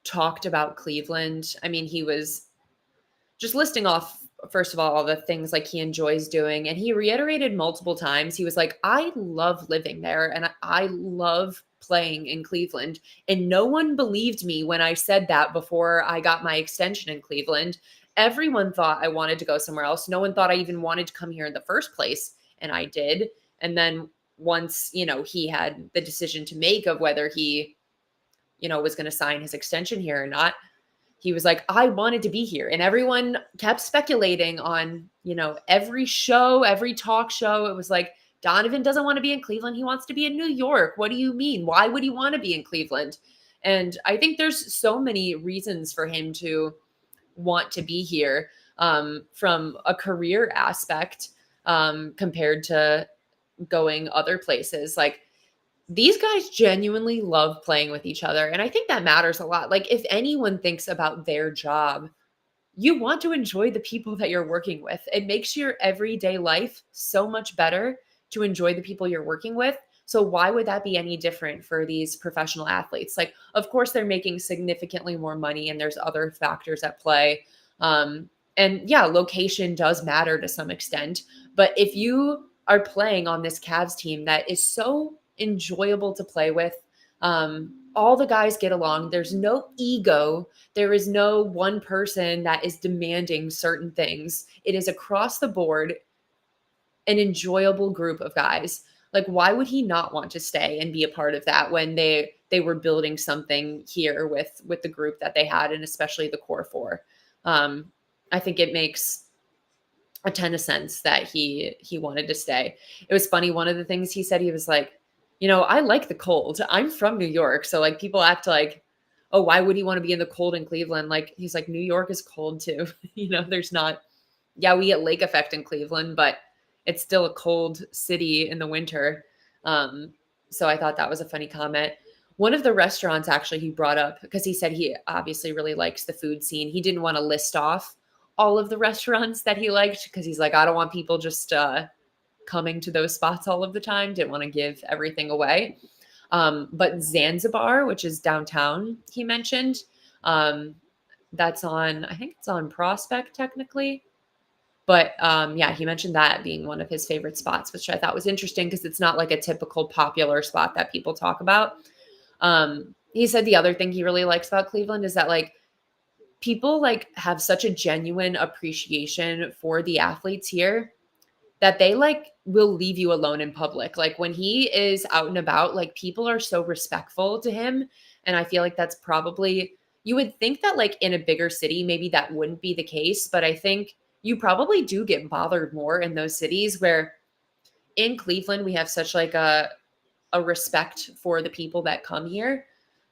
talked about Cleveland. I mean, he was just listing off, first of all the things like he enjoys doing. And he reiterated multiple times. He was like, I love living there and I love playing in Cleveland. And no one believed me when I said that before I got my extension in Cleveland. Everyone thought I wanted to go somewhere else. No one thought I even wanted to come here in the first place. And I did. And then once, he had the decision to make of whether he, was going to sign his extension here or not, he was like, I wanted to be here. And everyone kept speculating on, every show, every talk show. It was like, Donovan doesn't want to be in Cleveland. He wants to be in New York. What do you mean? Why would he want to be in Cleveland? And I think there's so many reasons for him to want to be here, from a career aspect, compared to going other places. Like, these guys genuinely love playing with each other. And I think that matters a lot. Like, if anyone thinks about their job you want to enjoy the people that you're working with. It makes your everyday life so much better to enjoy the people you're working with. So why would that be any different for these professional athletes? Like, of course, they're making significantly more money and there's other factors at play. And yeah, location does matter to some extent. But if you are playing on this Cavs team that is so enjoyable to play with, all the guys get along. There's no ego. There is no one person that is demanding certain things. It is across the board an enjoyable group of guys. Like, why would he not want to stay and be a part of that when they were building something here with the group that they had, and especially the core four? I think it makes a ton of sense that he wanted to stay. It was funny. One of the things he said, he was like, I like the cold. I'm from New York. So like people act like, oh, why would he want to be in the cold in Cleveland? Like he's like, New York is cold too. There's not, yeah, we get lake effect in Cleveland, but it's still a cold city in the winter. So I thought that was a funny comment. One of the restaurants actually he brought up, because he said he obviously really likes the food scene. He didn't want to list off all of the restaurants that he liked because he's like, I don't want people just coming to those spots all of the time. Didn't want to give everything away. But Zanzibar, which is downtown, he mentioned, that's on, I think it's on Prospect technically. But yeah, he mentioned that being one of his favorite spots, which I thought was interesting because it's not like a typical popular spot that people talk about. He said the other thing he really likes about Cleveland is that like people like have such a genuine appreciation for the athletes here that they like will leave you alone in public. Like when he is out and about, like people are so respectful to him. And I feel like that's probably, you would think that like in a bigger city, maybe that wouldn't be the case. But I think you probably do get bothered more in those cities where in Cleveland, we have such like a respect for the people that come here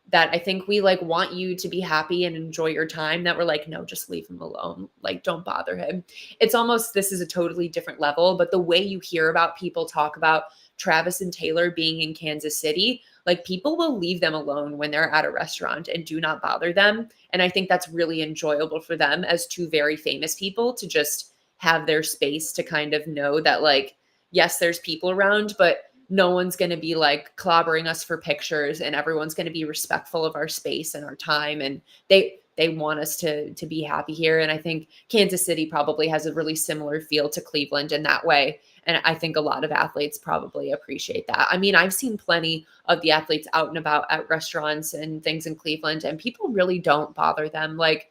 that I think we like want you to be happy and enjoy your time, that we're like, no, just leave him alone. Like, don't bother him. It's almost, this is a totally different level, but the way you hear about people talk about Travis and Taylor being in Kansas City, like people will leave them alone when they're at a restaurant and do not bother them. And I think that's really enjoyable for them as two very famous people to just have their space to kind of know that like, yes, there's people around, but no one's going to be like clobbering us for pictures, and everyone's going to be respectful of our space and our time. And they want us to be happy here. And I think Kansas City probably has a really similar feel to Cleveland in that way. And I think a lot of athletes probably appreciate that. I mean, I've seen plenty of the athletes out and about at restaurants and things in Cleveland, and people really don't bother them. Like,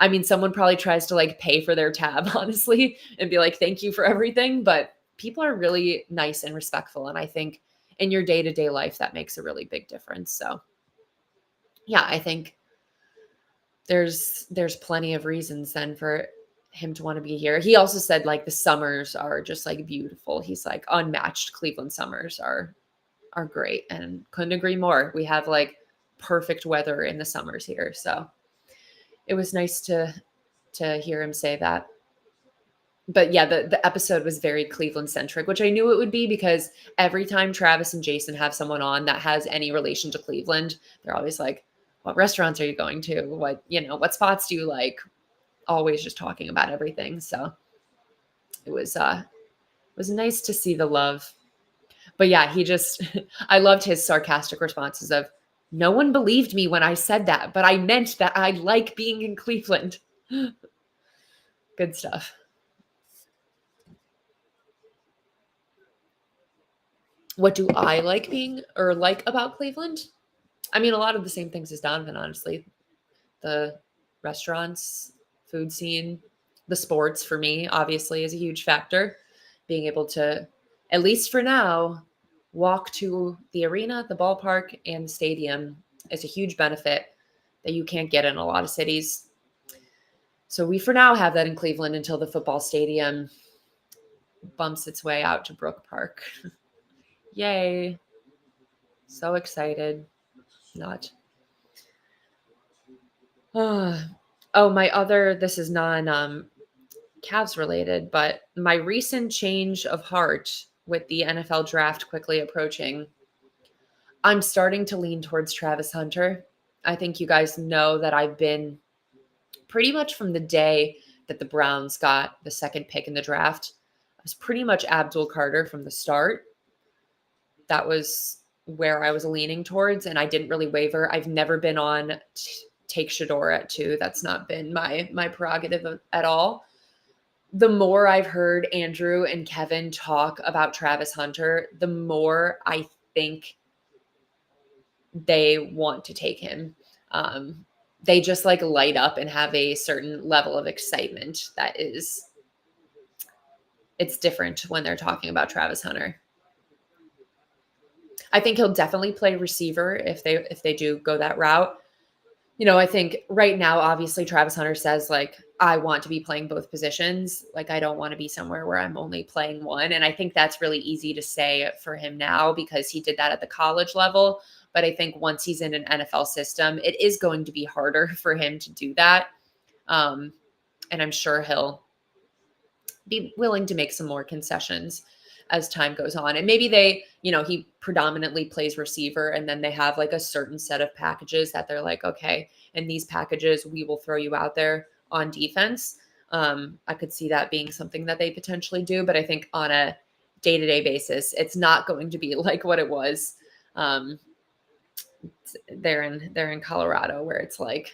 I mean, someone probably tries to like pay for their tab, honestly, and be like, thank you for everything. But people are really nice and respectful. And I think in your day-to-day life, that makes a really big difference. So yeah, I think there's plenty of reasons then for him to want to be here. He also said like the summers are just like beautiful. He's like unmatched. Cleveland summers are great, and couldn't agree more. We have like perfect weather in the summers here. So it was nice to hear him say that. But yeah, the episode was very Cleveland centric, which I knew it would be because every time Travis and Jason have someone on that has any relation to Cleveland, they're always like, what restaurants are you going to? What spots do you like? Always just talking about everything. So it was nice to see the love. But yeah, he just I loved his sarcastic responses of, no one believed me when I said that, but I meant that I like being in Cleveland. Good stuff. What do I like about Cleveland? I mean, a lot of the same things as Donovan, honestly. The restaurants, food scene, the sports for me, obviously, is a huge factor. Being able to, at least for now, walk to the arena, the ballpark, and the stadium is a huge benefit that you can't get in a lot of cities. So we, for now, have that in Cleveland until the football stadium bumps its way out to Brook Park. Yay. So excited. Not. This is non Cavs related, but my recent change of heart with the NFL draft quickly approaching, I'm starting to lean towards Travis Hunter. I think you guys know that I've been pretty much from the day that the Browns got the second pick in the draft, I was pretty much Abdul Carter from the start. That was where I was leaning towards, and I didn't really waver. I've never been on take Shedeur at 2. That's not been my prerogative at all. The more I've heard Andrew and Kevin talk about Travis Hunter, the more I think they want to take him. They just like light up and have a certain level of excitement that is, it's different when they're talking about Travis Hunter. I think he'll definitely play receiver if they do go that route. I think right now, obviously, Travis Hunter says, like, I want to be playing both positions. Like, I don't want to be somewhere where I'm only playing one. And I think that's really easy to say for him now because he did that at the college level. But I think once he's in an NFL system, it is going to be harder for him to do that. And I'm sure he'll be willing to make some more concessions as time goes on. And maybe he predominantly plays receiver and then they have like a certain set of packages that they're like, okay, in these packages, we will throw you out there on defense. I could see that being something that they potentially do, but I think on a day-to-day basis, it's not going to be like what it was. They're in Colorado where it's like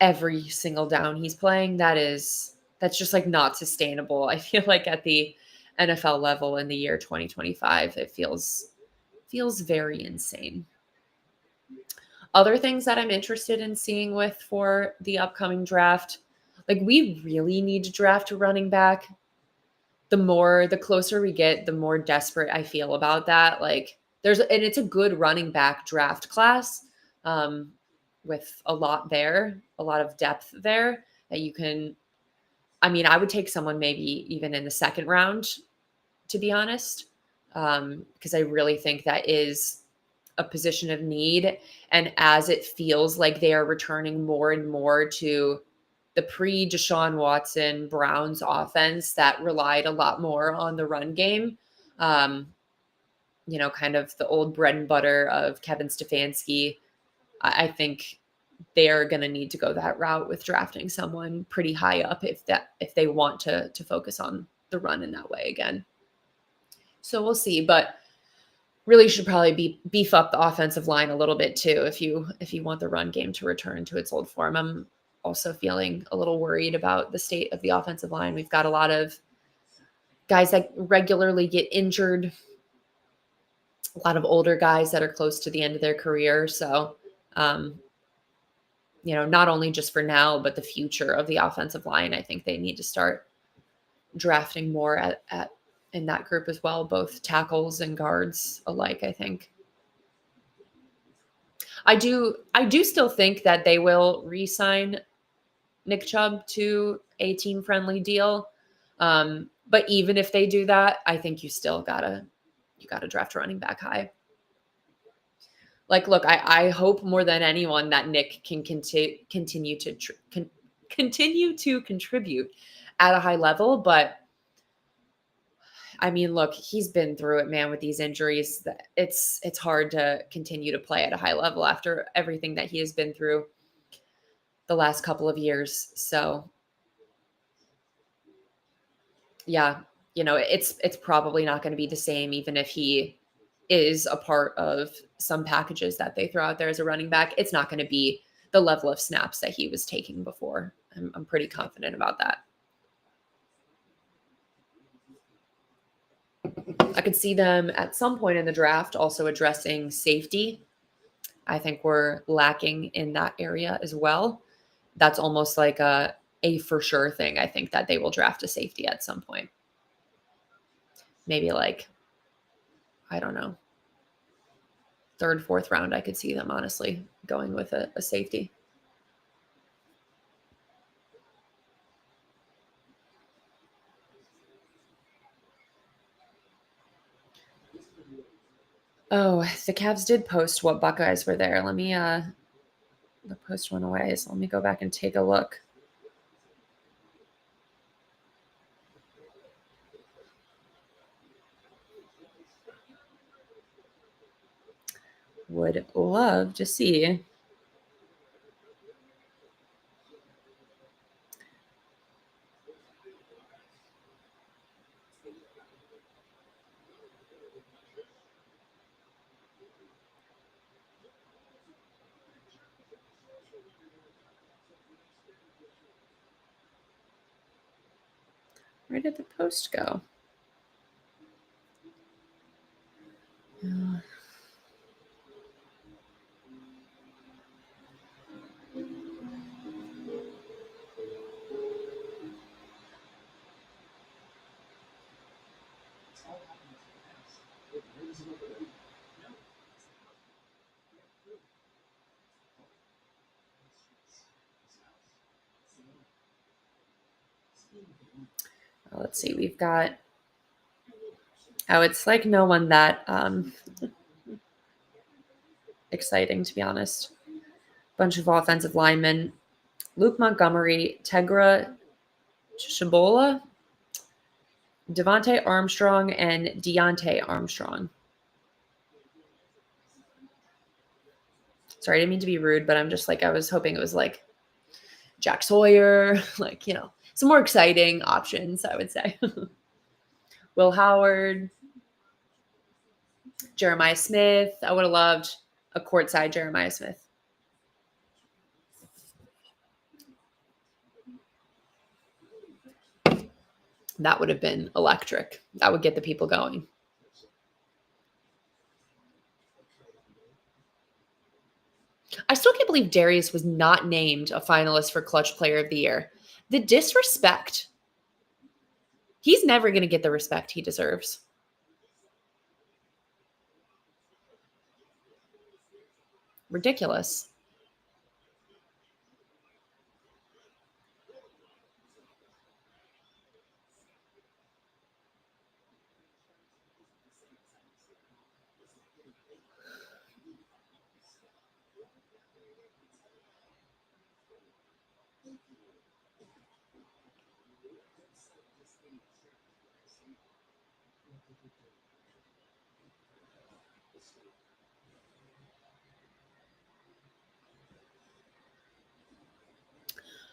every single down he's playing, that's just like not sustainable. I feel like at the NFL level in the year 2025, it feels very insane. Other things that I'm interested in seeing for the upcoming draft, like we really need to draft a running back. The closer we get, the more desperate I feel about that. Like and it's a good running back draft class. With a lot of depth there that you can, I would take someone maybe even in the second round, to be honest, because I really think that is a position of need. And as it feels like they are returning more and more to the pre-Deshaun Watson Browns offense that relied a lot more on the run game, kind of the old bread and butter of Kevin Stefanski, I think they're going to need to go that route with drafting someone pretty high up if they want to focus on the run in that way again. So we'll see, but really should probably beef up the offensive line a little bit too if you want the run game to return to its old form. I'm also feeling a little worried about the state of the offensive line. We've got a lot of guys that regularly get injured, a lot of older guys that are close to the end of their career. So, not only just for now, but the future of the offensive line, I think they need to start drafting more at in that group as well, both tackles and guards alike, I think. I do still think that they will re-sign Nick Chubb to a team-friendly deal. But even if they do that, I think you still gotta draft a running back high. Like, look, I hope more than anyone that Nick can continue to contribute at a high level. But look, he's been through it, man, with these injuries. It's hard to continue to play at a high level after everything that he has been through the last couple of years. So yeah, it's probably not going to be the same, even if he is a part of some packages that they throw out there as a running back. It's not going to be the level of snaps that he was taking before. I'm pretty confident about that. I could see them at some point in the draft also addressing safety. I think we're lacking in that area as well. That's almost like a for sure thing. I think that they will draft a safety at some point. Maybe like, I don't know, third, fourth round, I could see them honestly going with a safety. Oh, the Cavs did post what Buckeyes were there. Let me the post went away, so let me go back and take a look. Would love to see. Where did the post go? Let's see. We've got. Oh, it's like no one that exciting, to be honest. Bunch of offensive linemen. Luke Montgomery, Tegra Chabola, Devontae Armstrong, and Deontay Armstrong. Sorry, I didn't mean to be rude, but I'm just like, I was hoping it was like Jack Sawyer, like, some more exciting options, I would say. Will Howard, Jeremiah Smith. I would have loved a courtside Jeremiah Smith. That would have been electric. That would get the people going. I still can't believe Darius was not named a finalist for Clutch Player of the Year. The disrespect. He's never going to get the respect he deserves. Ridiculous.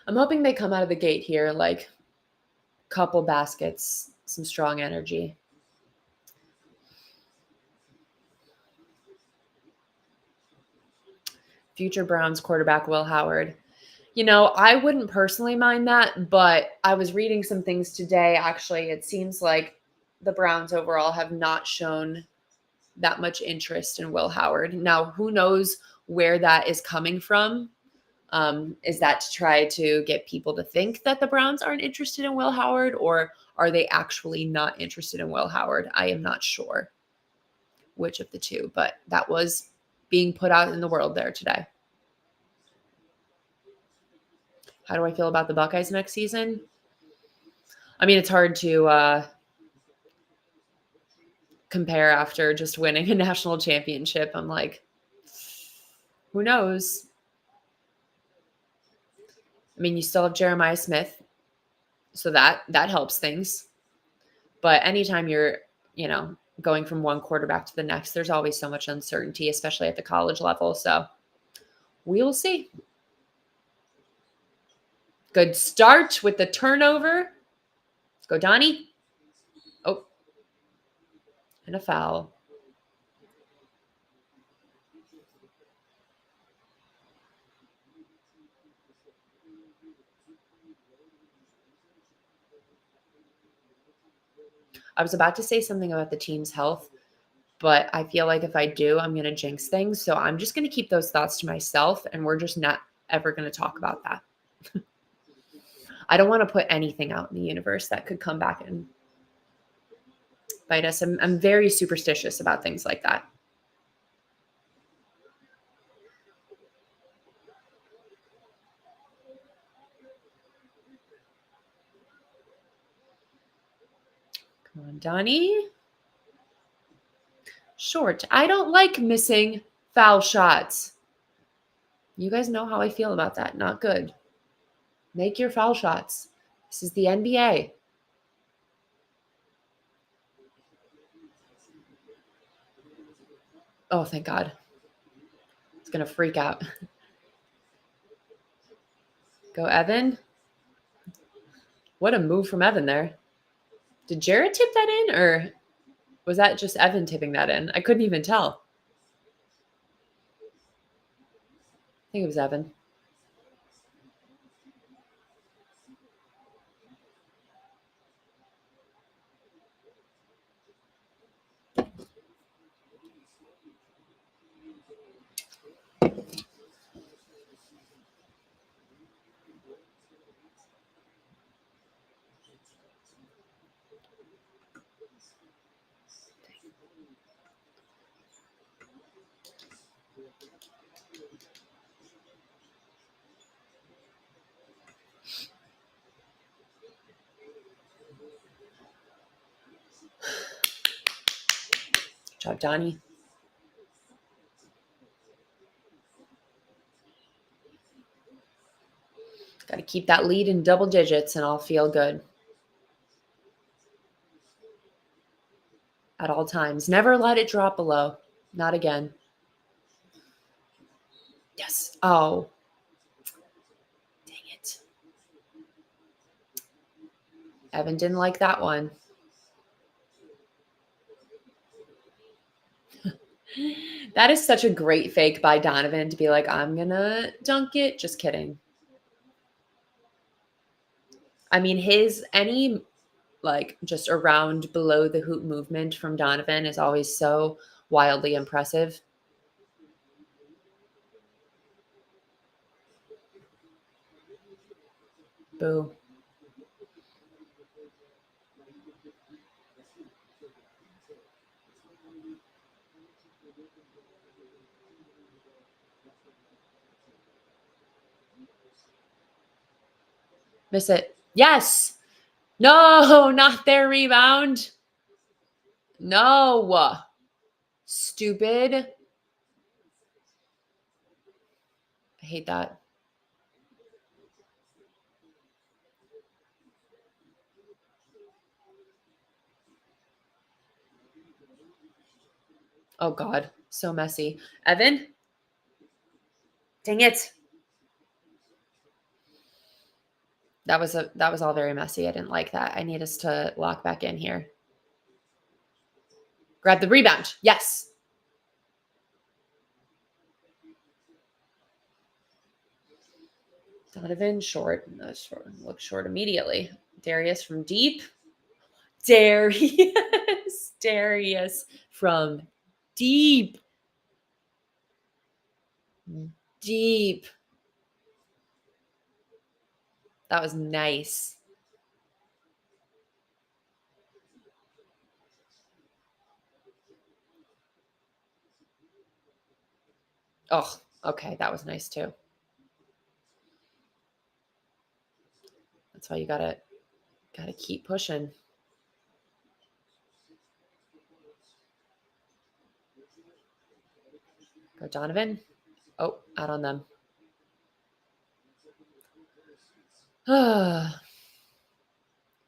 I'm hoping they come out of the gate here like couple baskets, some strong energy. Future Browns quarterback Will Howard. I wouldn't personally mind that, but I was reading some things today. Actually, it seems like the Browns overall have not shown that much interest in Will Howard. Now, who knows where that is coming from? Is that to try to get people to think that the Browns aren't interested in Will Howard, or are they actually not interested in Will Howard? I am not sure which of the two, but that was being put out in the world there today. How do I feel about the Buckeyes next season? I mean, it's hard to compare after just winning a national championship. I'm like, who knows? I mean, you still have Jeremiah Smith, so that helps things. But anytime you're, going from one quarterback to the next, there's always so much uncertainty, especially at the college level. So we will see. Good start with the turnover. Let's go, Donnie. Oh, and a foul. I was about to say something about the team's health, but I feel like if I do, I'm going to jinx things. So I'm just going to keep those thoughts to myself, and we're just not ever going to talk about that. I don't want to put anything out in the universe that could come back and bite us. I'm very superstitious about things like that. Come on, Donnie. Short. I don't like missing foul shots. You guys know how I feel about that. Not good. Make your foul shots. This is the NBA. Oh, thank God. It's going to freak out. Go, Evan. What a move from Evan there. Did Jared tip that in, or was that just Evan tipping that in? I couldn't even tell. I think it was Evan. Good job, Donnie. Got to keep that lead in double digits and I'll feel good. At all times. Never let it drop below. Not again. Yes. Oh. Dang it. Evan didn't like that one. That is such a great fake by Donovan to be like, I'm going to dunk it. Just kidding. I mean, any like just around below the hoop movement from Donovan is always so wildly impressive. Boo. Miss it. Yes. No, not their rebound. No. Stupid. I hate that. Oh God, so messy. Evan? Dang it. That was all very messy. I didn't like that. I need us to lock back in here. Grab the rebound. Yes. Donovan short. Look short immediately. Darius from deep. Darius. Darius from deep. Deep. That was nice. Oh, okay. That was nice too. That's why you gotta keep pushing. Go Donovan. Oh, out on them.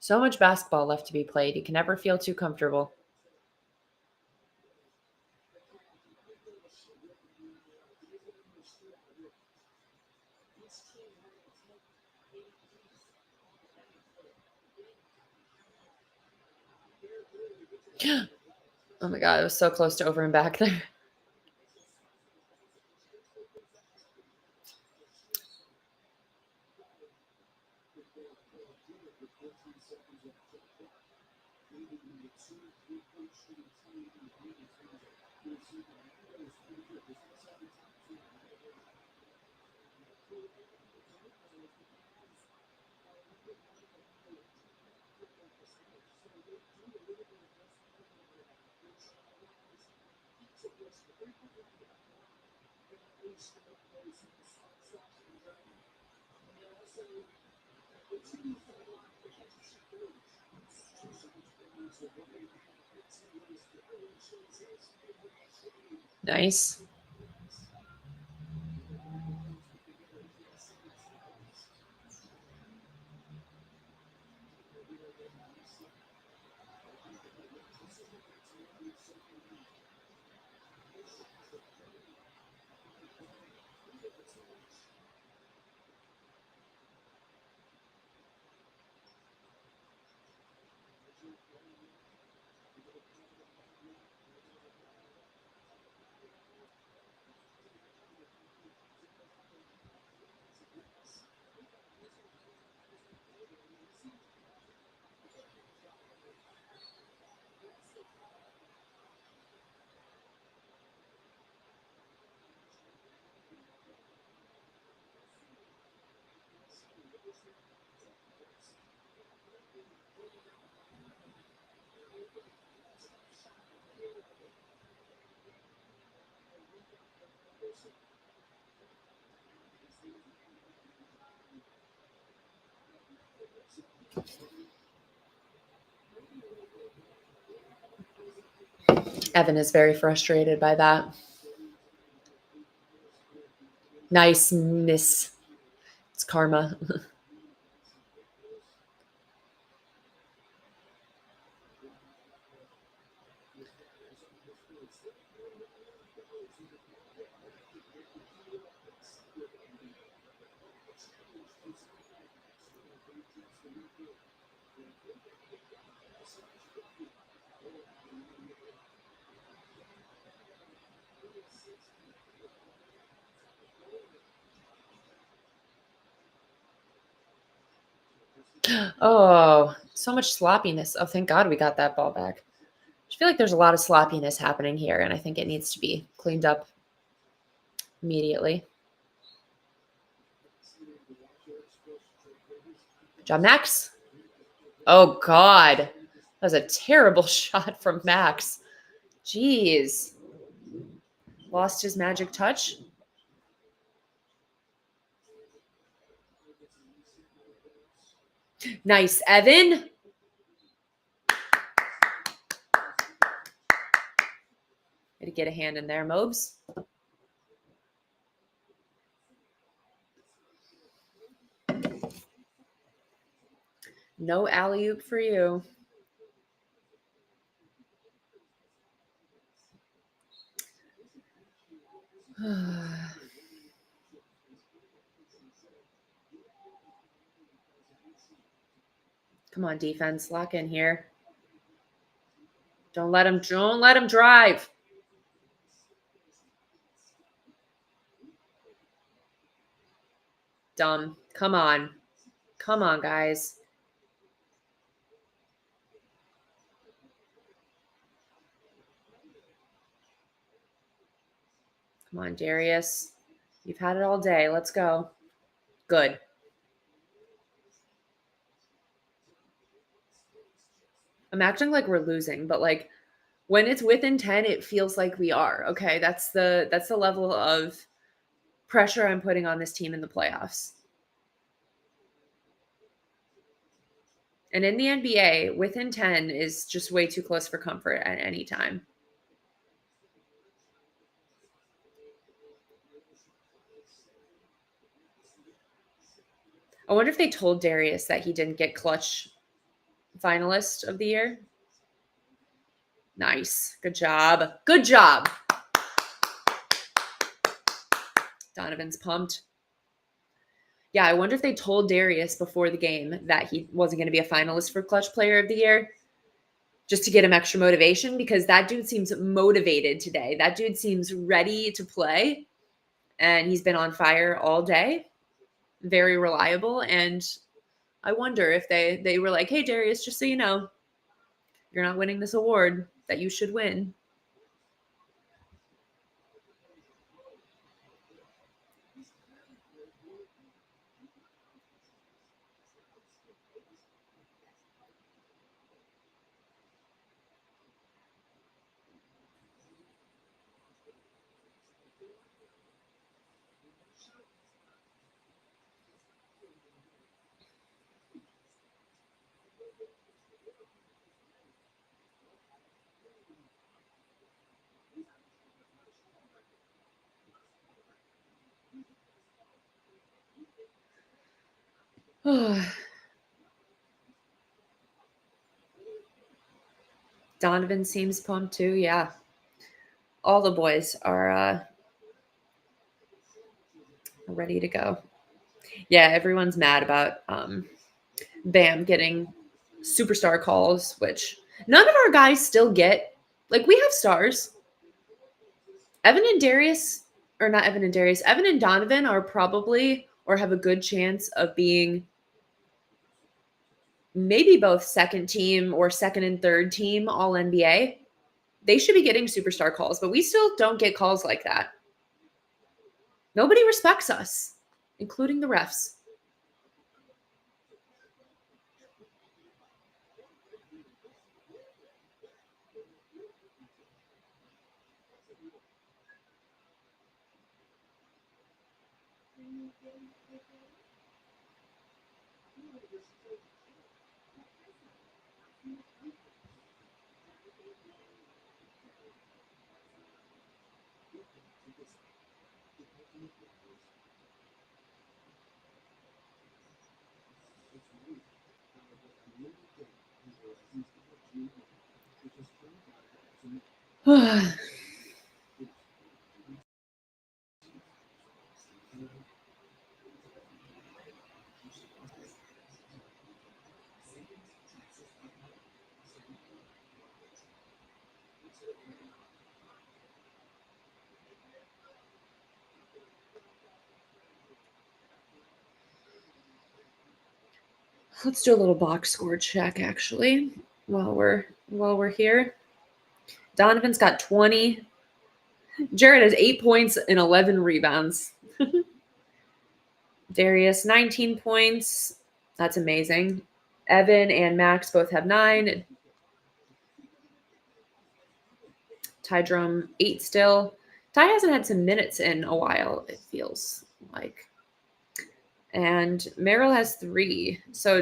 So much basketball left to be played. You can never feel too comfortable. Oh my God, it was so close to over and back there. Nice. Evan is very frustrated by that. Nice miss. It's karma. Oh, so much sloppiness. Oh, thank God we got that ball back. I feel like there's a lot of sloppiness happening here, and I think it needs to be cleaned up immediately. Good job, Max. Oh, God. That was a terrible shot from Max. Jeez. Lost his magic touch. Nice, Evan. Had to get a hand in there, Mobes. No alley-oop for you. Come on, defense. Lock in here. Don't let him drive. Dumb. Come on. Come on, guys. Come on, Darius. You've had it all day. Let's go. Good. I'm acting like we're losing, but like when it's within 10, it feels like we are. Okay, that's the level of pressure I'm putting on this team in the playoffs. And in the NBA, within 10 is just way too close for comfort at any time. I wonder if they told Darius that he didn't get clutch finalist of the year. Nice. Good job. Good job. Donovan's pumped. Yeah, I wonder if they told Darius before the game that he wasn't going to be a finalist for clutch player of the year just to get him extra motivation, because that dude seems motivated today. That dude seems ready to play, and he's been on fire all day. Very reliable, and I wonder if they were like, "Hey Darius, just so you know, you're not winning this award that you should win." Donovan seems pumped too. Yeah. All the boys are ready to go. Yeah, everyone's mad about Bam getting superstar calls, which none of our guys still get. Like, we have stars. Evan and Darius, or not Evan and Darius, Evan and Donovan are probably or have a good chance of being maybe both second team or second and third team all NBA. They should be getting superstar calls, but we still don't get calls like that. Nobody respects us, including the refs. Let's do a little box score check actually while we're here. Donovan's got 20. Jared has 8 points and 11 rebounds. Darius 19 points. That's amazing. Evan and Max both have 9. Ty Drum 8 still. Ty hasn't had some minutes in a while, it feels like. And Merrill has 3. So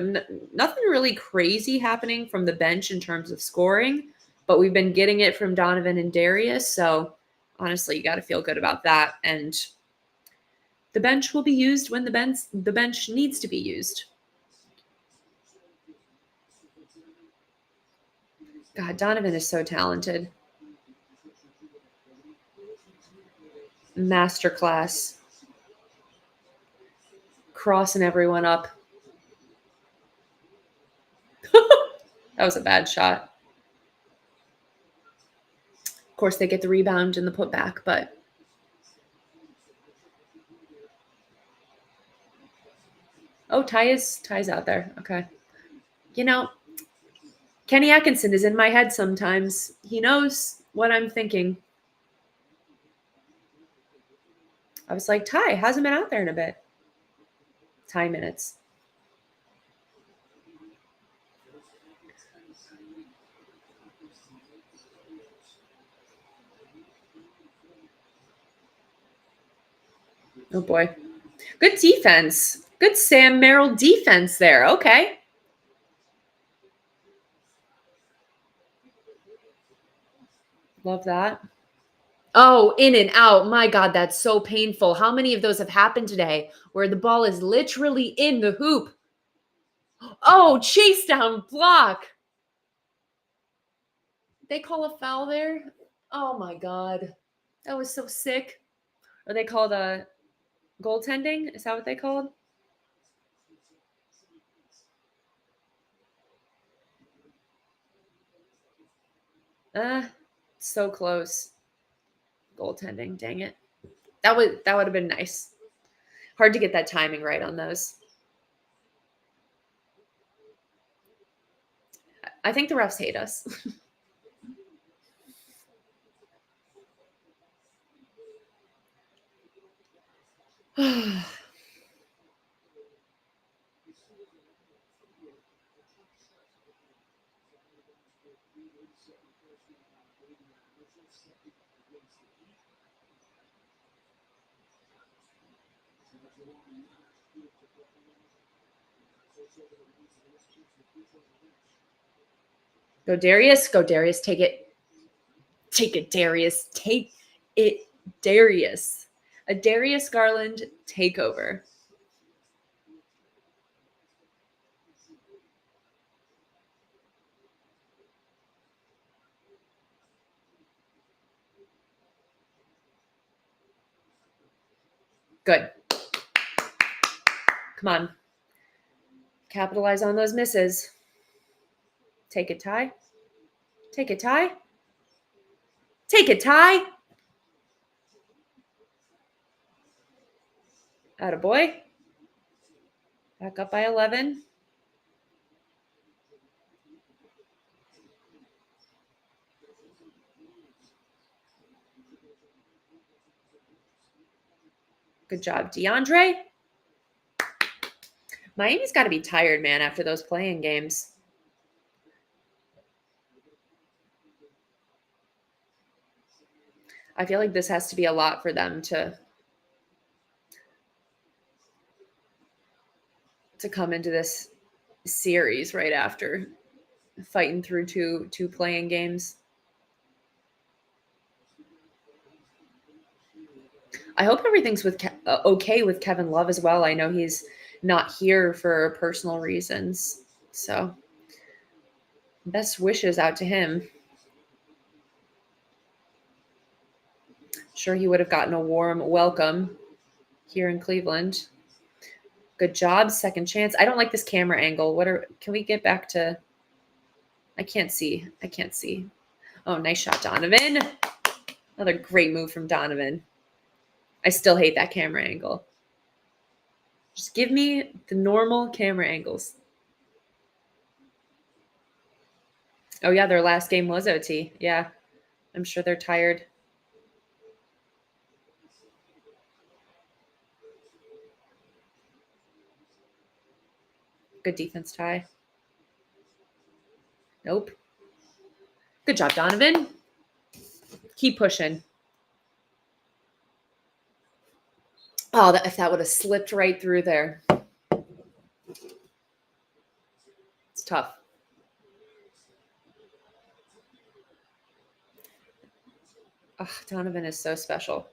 nothing really crazy happening from the bench in terms of scoring, but we've been getting it from Donovan and Darius. So honestly, you got to feel good about that. And the bench will be used when the bench needs to be used. God, Donovan is so talented. Masterclass. Crossing everyone up. That was a bad shot. Of course, they get the rebound and the putback, but oh, Ty's out there. Okay. You know, Kenny Atkinson is in my head sometimes. He knows what I'm thinking. I was like, Ty hasn't been out there in a bit. Ty minutes. Oh boy. Good defense. Good Sam Merrill defense there. Okay. Love that. Oh, in and out. My God, that's so painful. How many of those have happened today where the ball is literally in the hoop? Oh, chase down block. They call a foul there? Oh my God. That was so sick. Are they called goaltending? Is that what they called? So close. Goaltending, dang it. That would have been nice. Hard to get that timing right on those. I think the refs hate us. Go Darius. Go Darius. Take it. Take it, Darius. Take it, Darius. A Darius Garland takeover. Good. Come on. Capitalize on those misses. Take it, Ty. Take it, Ty. Take it, Ty. Attaboy. Back up by 11. Good job, DeAndre. Miami's got to be tired, man, after those playing games. I feel like this has to be a lot for them to come into this series right after fighting through two playing games. I hope everything's okay with Kevin Love as well. I know he's not here for personal reasons, so best wishes out to him. Sure, he would have gotten a warm welcome here in Cleveland. Good job, second chance. I don't like this camera angle. Can we get back to? I can't see. Oh, nice shot, Donovan. Another great move from Donovan. I still hate that camera angle. Just give me the normal camera angles. Oh, yeah, their last game was OT. Yeah, I'm sure they're tired. Good defense, Ty. Nope. Good job, Donovan. Keep pushing. Oh, if that would have slipped right through there. It's tough. Oh, Donovan is so special.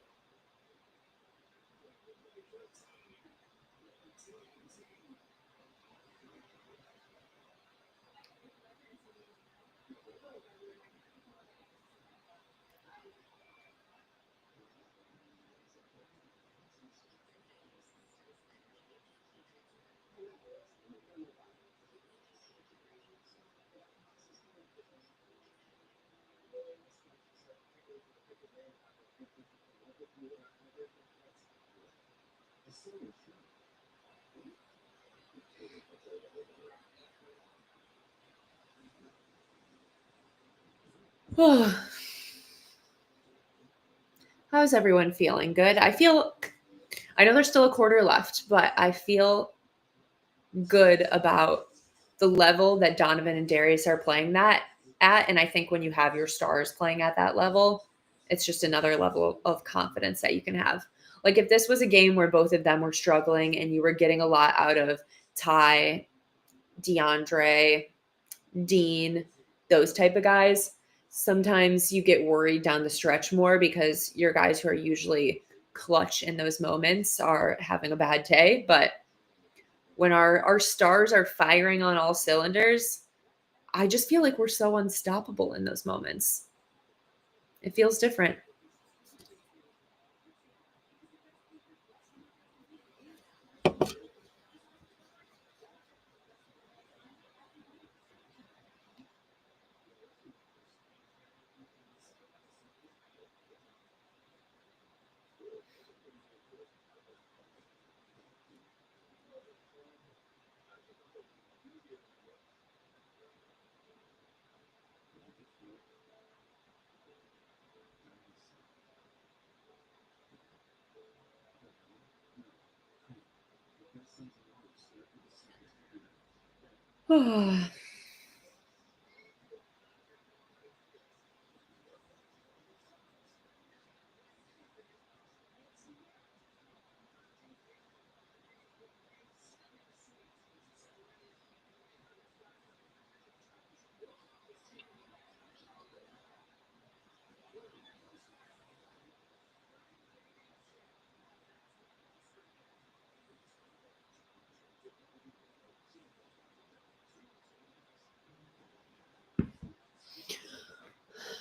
How's everyone feeling? Good? I know there's still a quarter left, but I feel good about the level that Donovan and Darius are playing that at. And I think when you have your stars playing at that level, it's just another level of confidence that you can have. Like if this was a game where both of them were struggling and you were getting a lot out of Ty, DeAndre, Dean, those type of guys, sometimes you get worried down the stretch more because your guys who are usually clutch in those moments are having a bad day. But when our stars are firing on all cylinders, I just feel like we're so unstoppable in those moments. It feels different.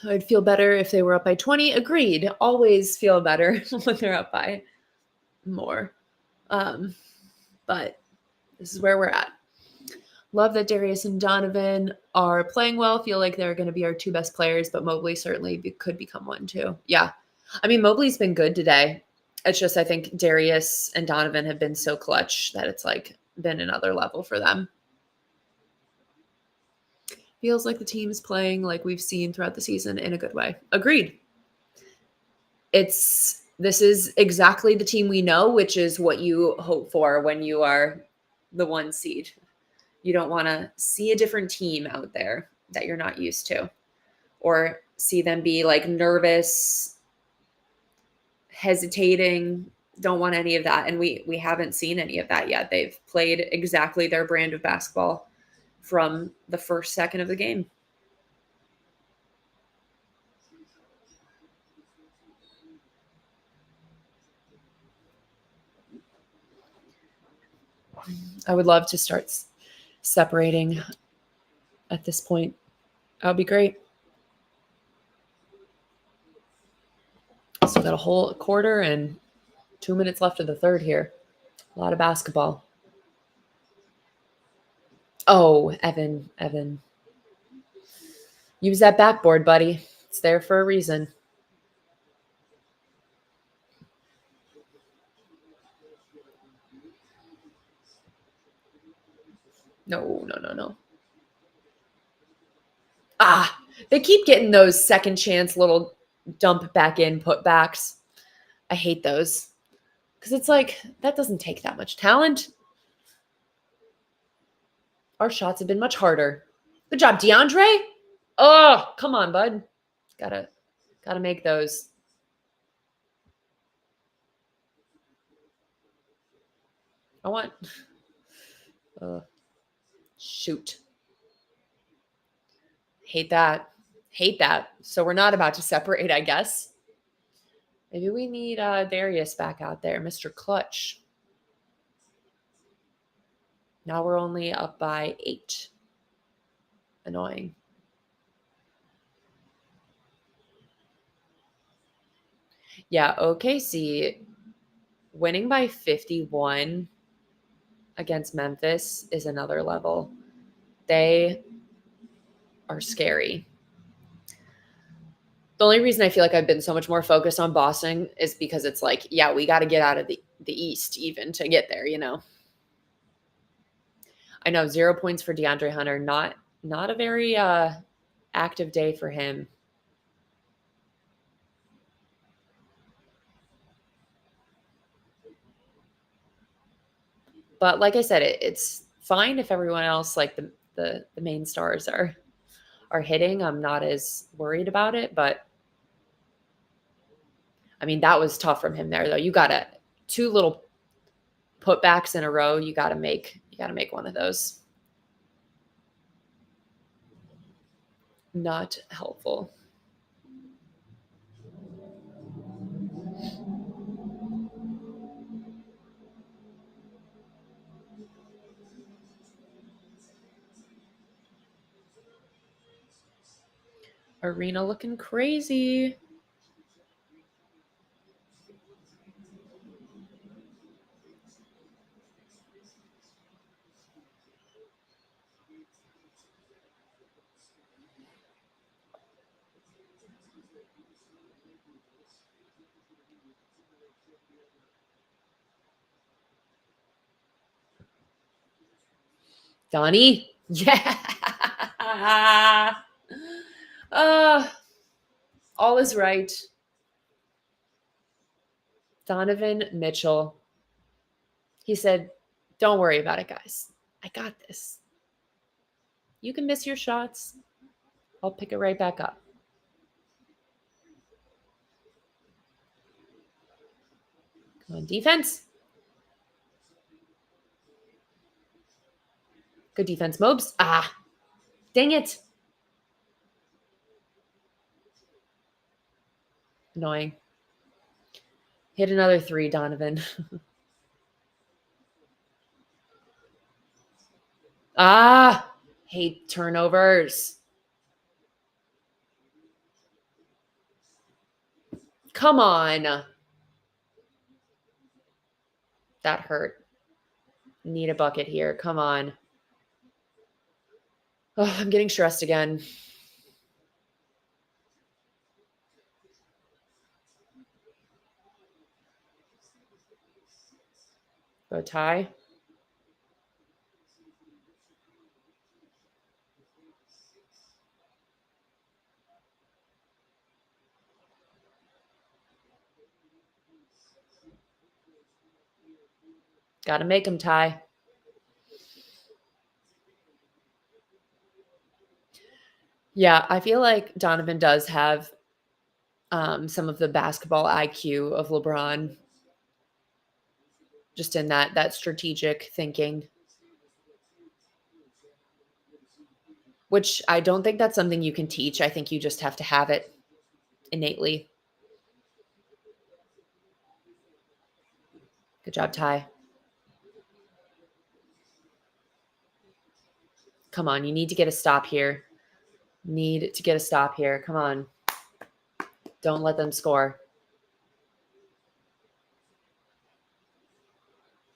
I'd feel better if they were up by 20. Agreed. Always feel better when they're up by more. But this is where we're at. Love that Darius and Donovan are playing well. Feel like they're going to be our two best players, but Mobley certainly could become one too. Yeah. I mean, Mobley's been good today. It's just, I think Darius and Donovan have been so clutch that it's like been another level for them. Feels like the team's playing like we've seen throughout the season in a good way. Agreed. This is exactly the team we know, which is what you hope for when you are the one seed. You don't want to see a different team out there that you're not used to, or see them be like nervous, hesitating. Don't want any of that. And we haven't seen any of that yet. They've played exactly their brand of basketball from the first second of the game. I would love to start separating at this point. That would be great. So Got a whole quarter and 2 minutes left of the third here. A lot of basketball. Oh, Evan. Use that backboard, buddy. It's there for a reason. No. Ah, they keep getting those second chance little dump back in putbacks. I hate those. Because it's like, that doesn't take that much talent. Our shots have been much harder. Good job, DeAndre. Oh, come on, bud. Gotta make those. I want. Shoot. Hate that. So we're not about to separate, I guess. Maybe we need Darius back out there, Mr. Clutch. Now we're only up by 8. Annoying. Yeah, OKC winning by 51 against Memphis is another level. They are scary. The only reason I feel like I've been so much more focused on Boston is because it's like, yeah, we got to get out of the East even to get there, you know. I know 0 points for DeAndre Hunter. Not a very active day for him. But like I said, it's fine if everyone else, like the main stars, are hitting. I'm not as worried about it, but I mean that was tough from him there though. You got 2 little putbacks in a row. You got to make one of those. Not helpful. Arena looking crazy. Donnie? Yeah. All is right. Donovan Mitchell. He said, "Don't worry about it, guys. I got this. You can miss your shots. I'll pick it right back up." Come on, defense. Good defense, Mobes. Ah, dang it. Annoying. Hit another 3, Donovan. Hate turnovers. Come on. That hurt. Need a bucket here. Come on. Oh, I'm getting stressed again. Go tie. Got to make him tie. Yeah, I feel like Donovan does have some of the basketball IQ of LeBron, just in that strategic thinking, which I don't think that's something you can teach. I think you just have to have it innately. Good job, Ty. Come on, you need to get a stop here. Come on. Don't let them score.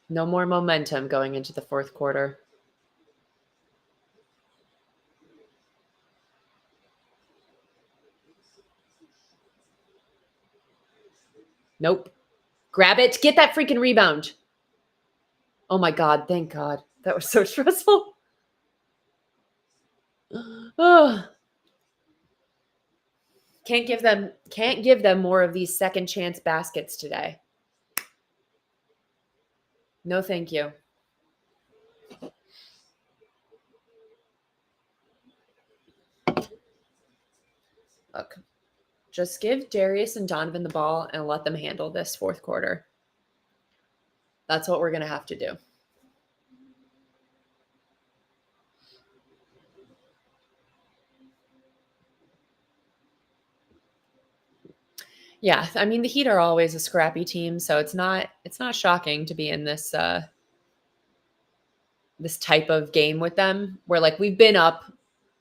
No more momentum going into the fourth quarter. Nope. Grab it. Get that freaking rebound. Oh my God. Thank God. That was so stressful. Oh, can't give them more of these second chance baskets today. No, thank you. Look, just give Darius and Donovan the ball and let them handle this fourth quarter. That's what we're going to have to do. Yeah, I mean the Heat are always a scrappy team, so it's not shocking to be in this this type of game with them where like we've been up,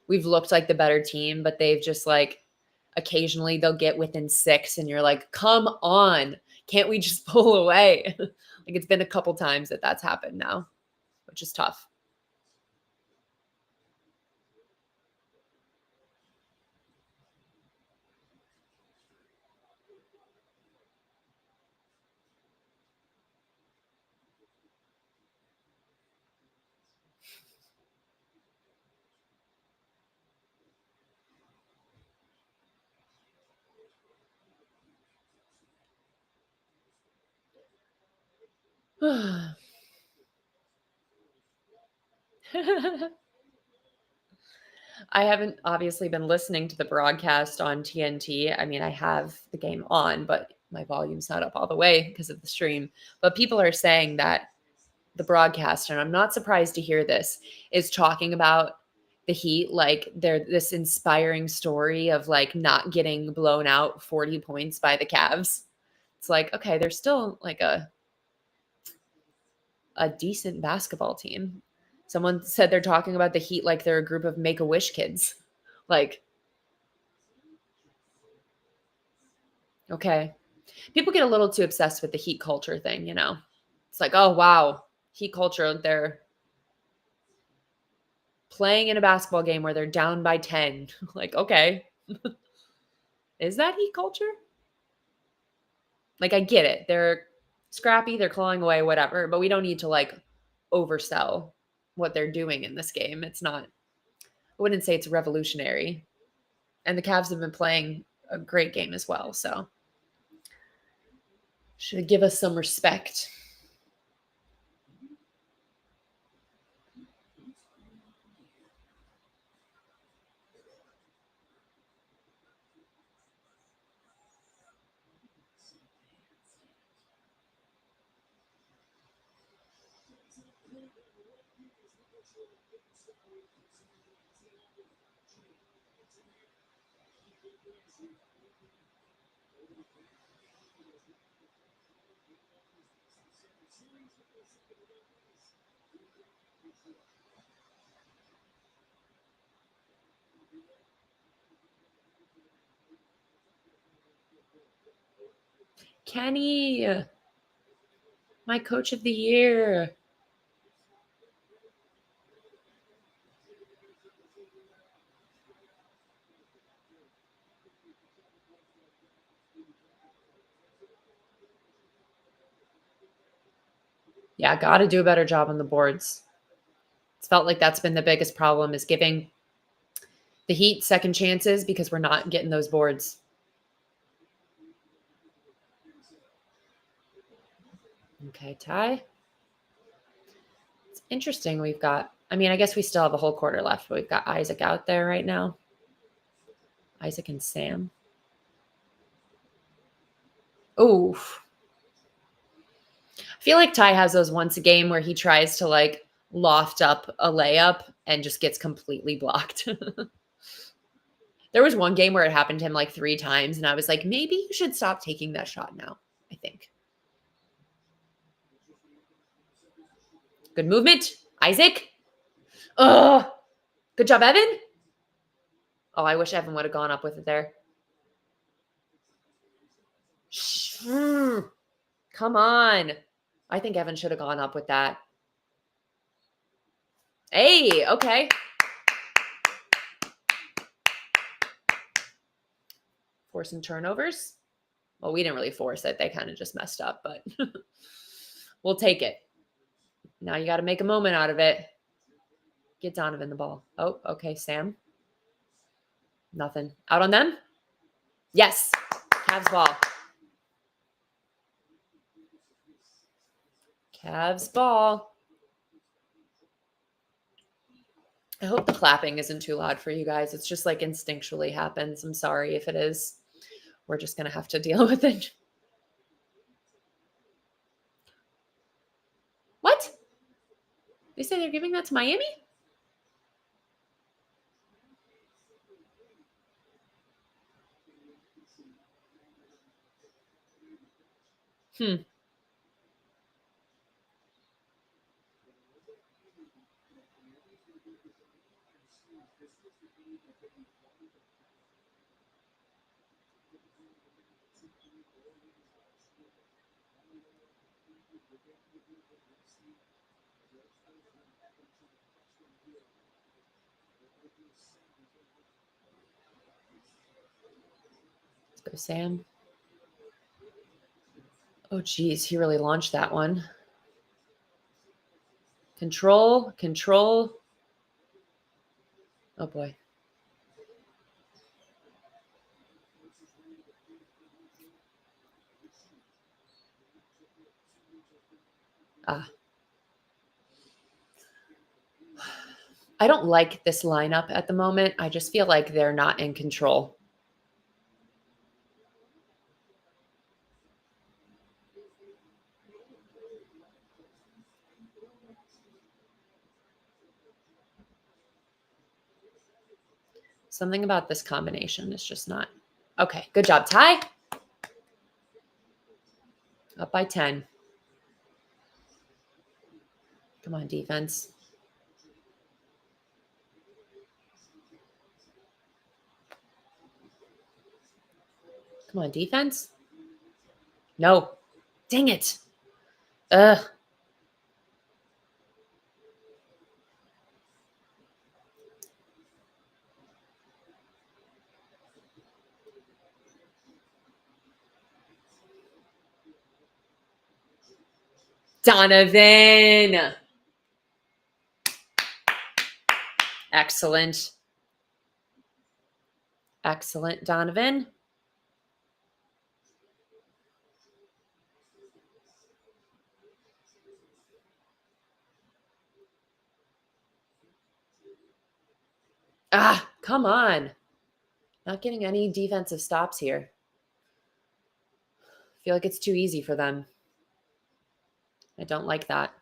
we've looked like the better team, but they've just like occasionally they'll get within 6 and you're like, "Come on. Can't we just pull away?" Like it's been a couple times that that's happened now, which is tough. I haven't obviously been listening to the broadcast on TNT. I mean, I have the game on, but my volume's not up all the way because of the stream. But people are saying that the broadcast, and I'm not surprised to hear this, is talking about the Heat like they're this inspiring story of like not getting blown out 40 points by the Cavs. It's like, okay, they're still like a decent basketball team. Someone said they're talking about the Heat like they're a group of make-a-wish kids. Like, okay. People get a little too obsessed with the Heat culture thing, you know. It's like, oh wow, Heat culture, they're playing in a basketball game where they're down by 10. Like, okay. Is that Heat culture? Like, I get it. They're scrappy, they're clawing away, whatever, but we don't need to like oversell what they're doing in this game. It's not, I wouldn't say it's revolutionary. And the Cavs have been playing a great game as well. So should give us some respect. Kenny, my coach of the year. Yeah, got to do a better job on the boards. It's felt like that's been the biggest problem is giving the Heat second chances because we're not getting those boards. Okay, Ty. It's interesting. We've got, I mean, I guess we still have a whole quarter left, but we've got Isaac out there right now. Isaac and Sam. Oof. I feel like Ty has those once a game where he tries to like loft up a layup and just gets completely blocked. There was one game where it happened to him like 3 times, and I was like, maybe you should stop taking that shot now. I think. Good movement, Isaac. Oh, good job, Evan. Oh, I wish Evan would have gone up with it there. Come on. I think Evan should have gone up with that. Hey, okay. Force some turnovers. Well, we didn't really force it. They kind of just messed up, but we'll take it. Now you got to make a moment out of it. Get Donovan the ball. Oh, okay, Sam. Nothing. Out on them? Yes. Cavs ball. Cavs ball. I hope the clapping isn't too loud for you guys. It's just like instinctually happens. I'm sorry if it is. We're just going to have to deal with it. What? They say they're giving that to Miami? Hmm. Let's go, Sam. Oh, geez. He really launched that one. Control. Oh, boy. Ah. I don't like this lineup at the moment. I just feel like they're not in control. Something about this combination is just not. Okay, good job, Ty. Up by 10. Come on, defense. Come on, defense. No. Dang it. Ugh. Donovan. Excellent. Excellent, Donovan. Ah, come on. Not getting any defensive stops here. I feel like it's too easy for them. I don't like that.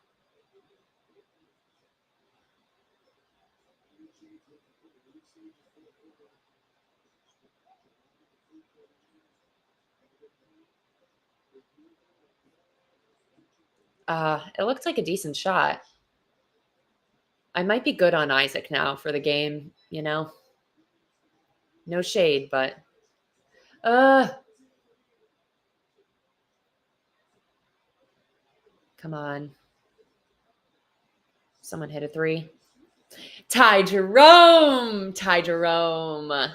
It looks like a decent shot. I might be good on Isaac now for the game, you know? No shade, but come on. Someone hit a 3. Ty Jerome. Ty Jerome.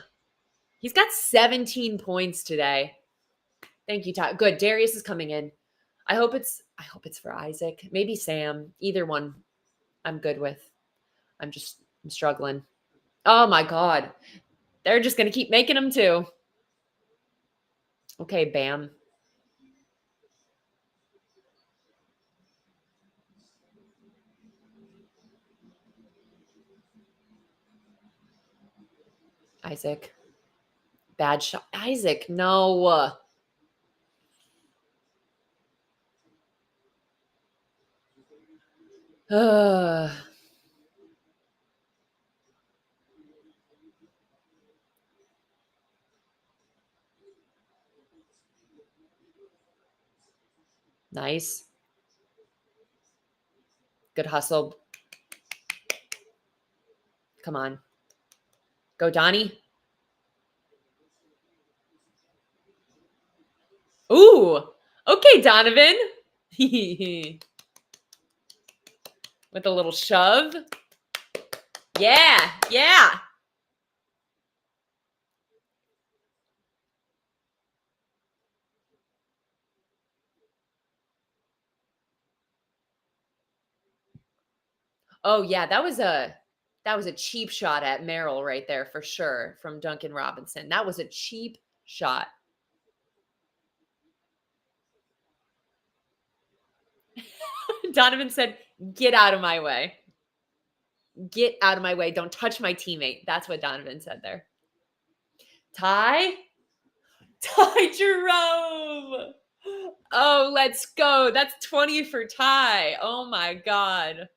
He's got 17 points today. Thank you, Ty. Good. Darius is coming in. I hope it's for Isaac. Maybe Sam. Either one I'm good with. I'm struggling. Oh my God. They're just gonna keep making them too. Okay, Bam. Isaac. Bad shot. Isaac, no. Nice. Good hustle. Come on. Go, Donnie. Ooh. Okay, Donovan. With a little shove. Yeah, yeah. Oh yeah, that was a cheap shot at Merrill right there for sure from Duncan Robinson. That was a cheap shot. Donovan said, "Get out of my way. Get out of my way. Don't touch my teammate." That's what Donovan said there. Ty? Ty Jerome. Oh, let's go. That's 20 for Ty. Oh my God.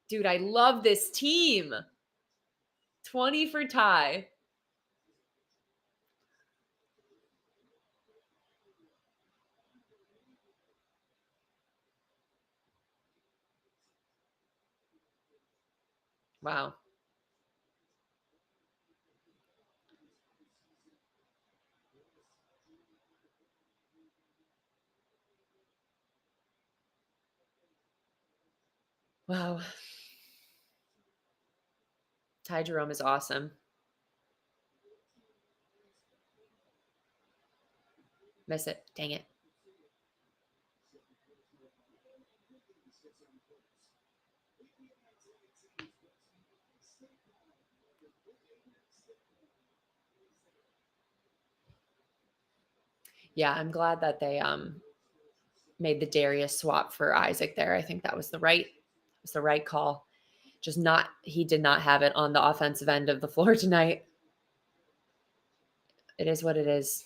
Dude, I love this team. 20 for Ty. Wow. Wow. Ty Jerome is awesome. Miss it. Dang it. Yeah, I'm glad that they made the Darius swap for Isaac there. I think that was the right call. Just not he did not have it on the offensive end of the floor tonight. It is what it is.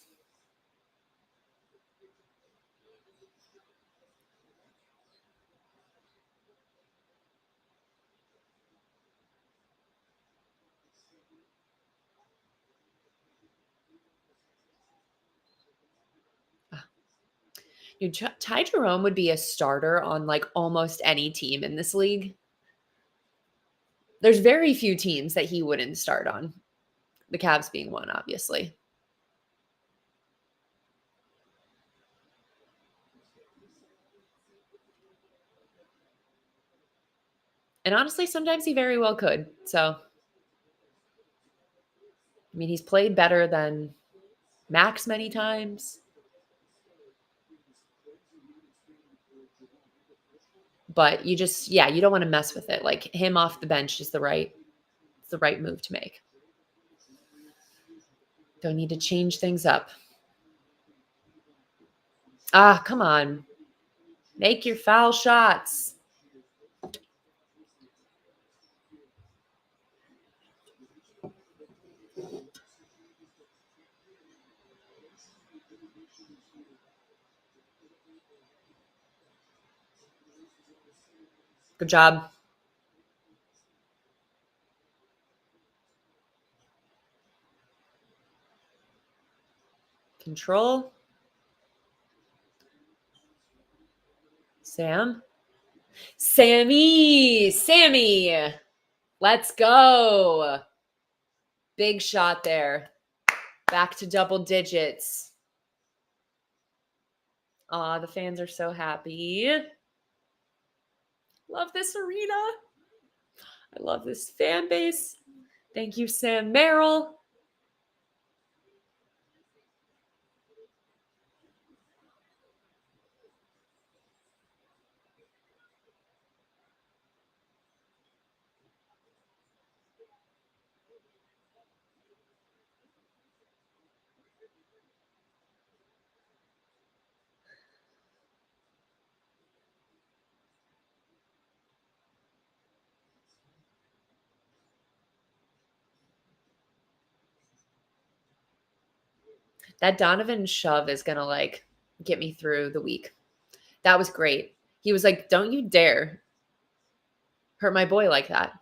Dude, Ty Jerome would be a starter on like almost any team in this league. There's very few teams that he wouldn't start on. The Cavs being one, obviously. And honestly, sometimes he very well could. So, I mean, he's played better than Max many times, but yeah, you don't want to mess with it. Like him off the bench is the right move to make. Don't need to change things up. Ah, come on. Make your foul shots. Good job. Control. Sam. Sammy. Let's go. Big shot there. Back to double digits. Aw, the fans are so happy. Love this arena. I love this fan base. Thank you, Sam Merrill. That Donovan shove is going to like get me through the week. That was great. He was like, "Don't you dare hurt my boy like that."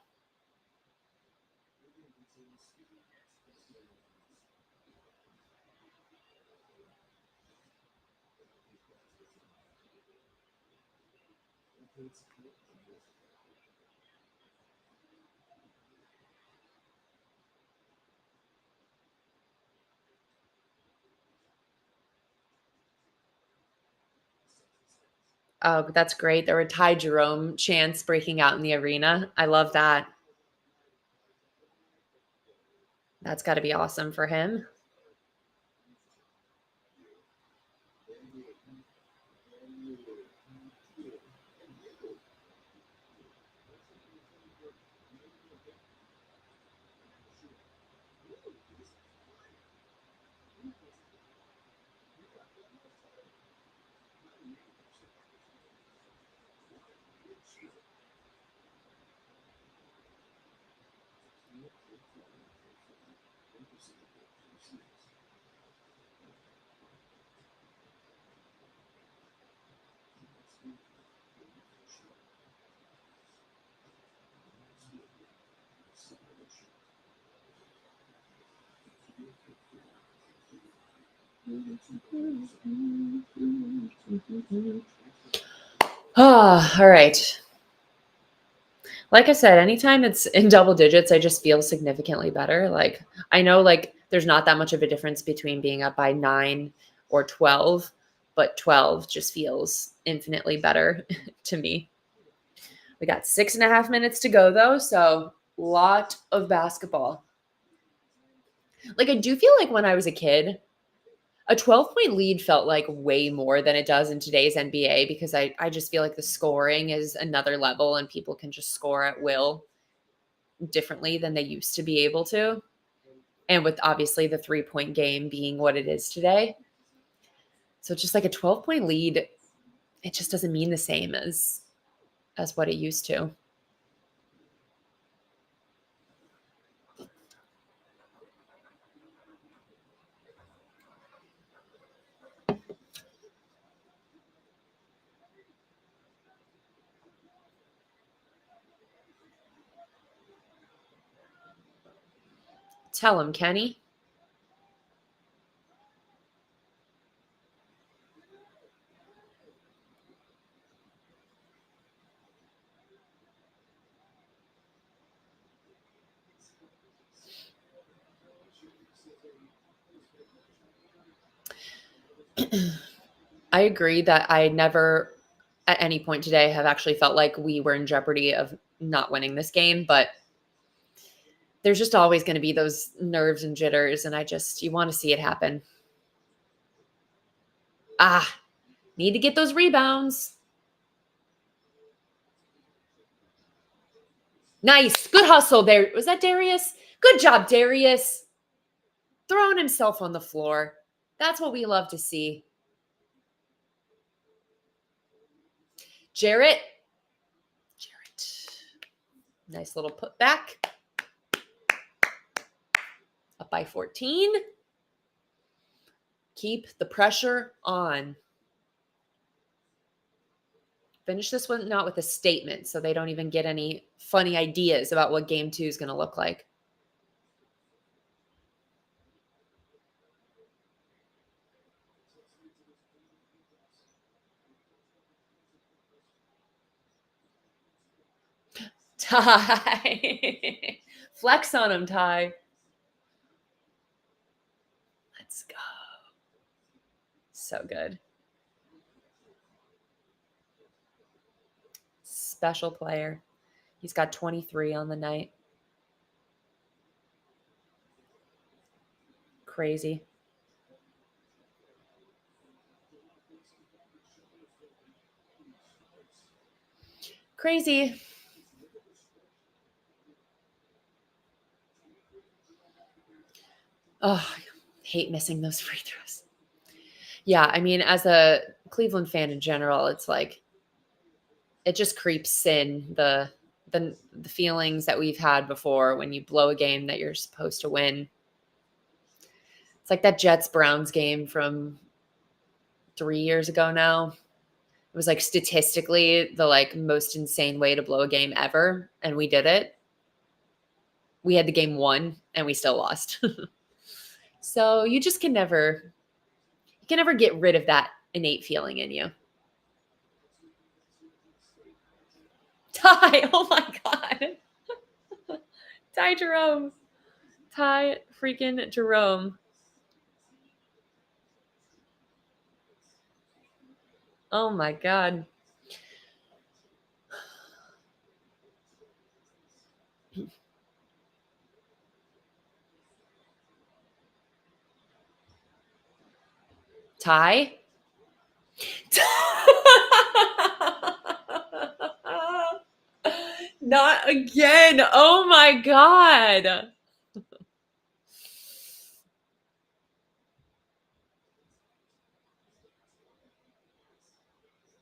Oh, that's great. There were Ty Jerome chants breaking out in the arena. I love that. That's got to be awesome for him. Oh, all right. Like I said, anytime it's in double digits, I just feel significantly better. Like I know like there's not that much of a difference between being up by 9 or 12, but 12 just feels infinitely better to me. We got 6.5 minutes to go though, so lot of basketball. Like I do feel like when I was a kid, a 12-point lead felt like way more than it does in today's NBA because I just feel like the scoring is another level and people can just score at will differently than they used to be able to. And with obviously the 3-point game being what it is today. So just like a 12-point lead, it just doesn't mean the same as what it used to. Tell him, Kenny. I agree that I never at any point today have actually felt like we were in jeopardy of not winning this game, but there's just always going to be those nerves and jitters and you want to see it happen. Ah, need to get those rebounds. Nice. Good hustle there. Was that Darius? Good job, Darius. Throwing himself on the floor. That's what we love to see. Jarrett. Nice little put back. Up by 14. Keep the pressure on. Finish this one not with a statement so they don't even get any funny ideas about what game 2 is going to look like. Ty. Flex on him, Ty. Let's go. So good. Special player. He's got 23 on the night. Crazy. Crazy. Oh, I hate missing those free throws. Yeah, I mean, as a Cleveland fan in general, it's like it just creeps in the feelings that we've had before when you blow a game that you're supposed to win. It's like that Jets Browns game from 3 years ago now. It was like statistically the like most insane way to blow a game ever, and we did it. We had the game won, and we still lost. So you can never get rid of that innate feeling in you. Ty, oh my God. Ty Jerome. Ty freaking Jerome. Oh my God. Ty? Not again. Oh my God.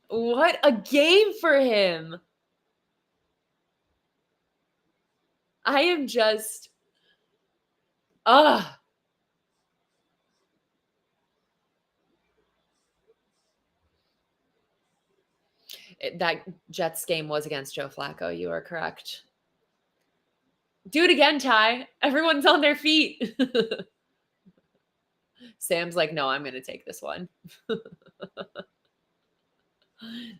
What a game for him. I am just, ugh. That Jets game was against Joe Flacco. You are correct. Do it again, Ty. Everyone's on their feet. Sam's like, no, I'm going to take this one.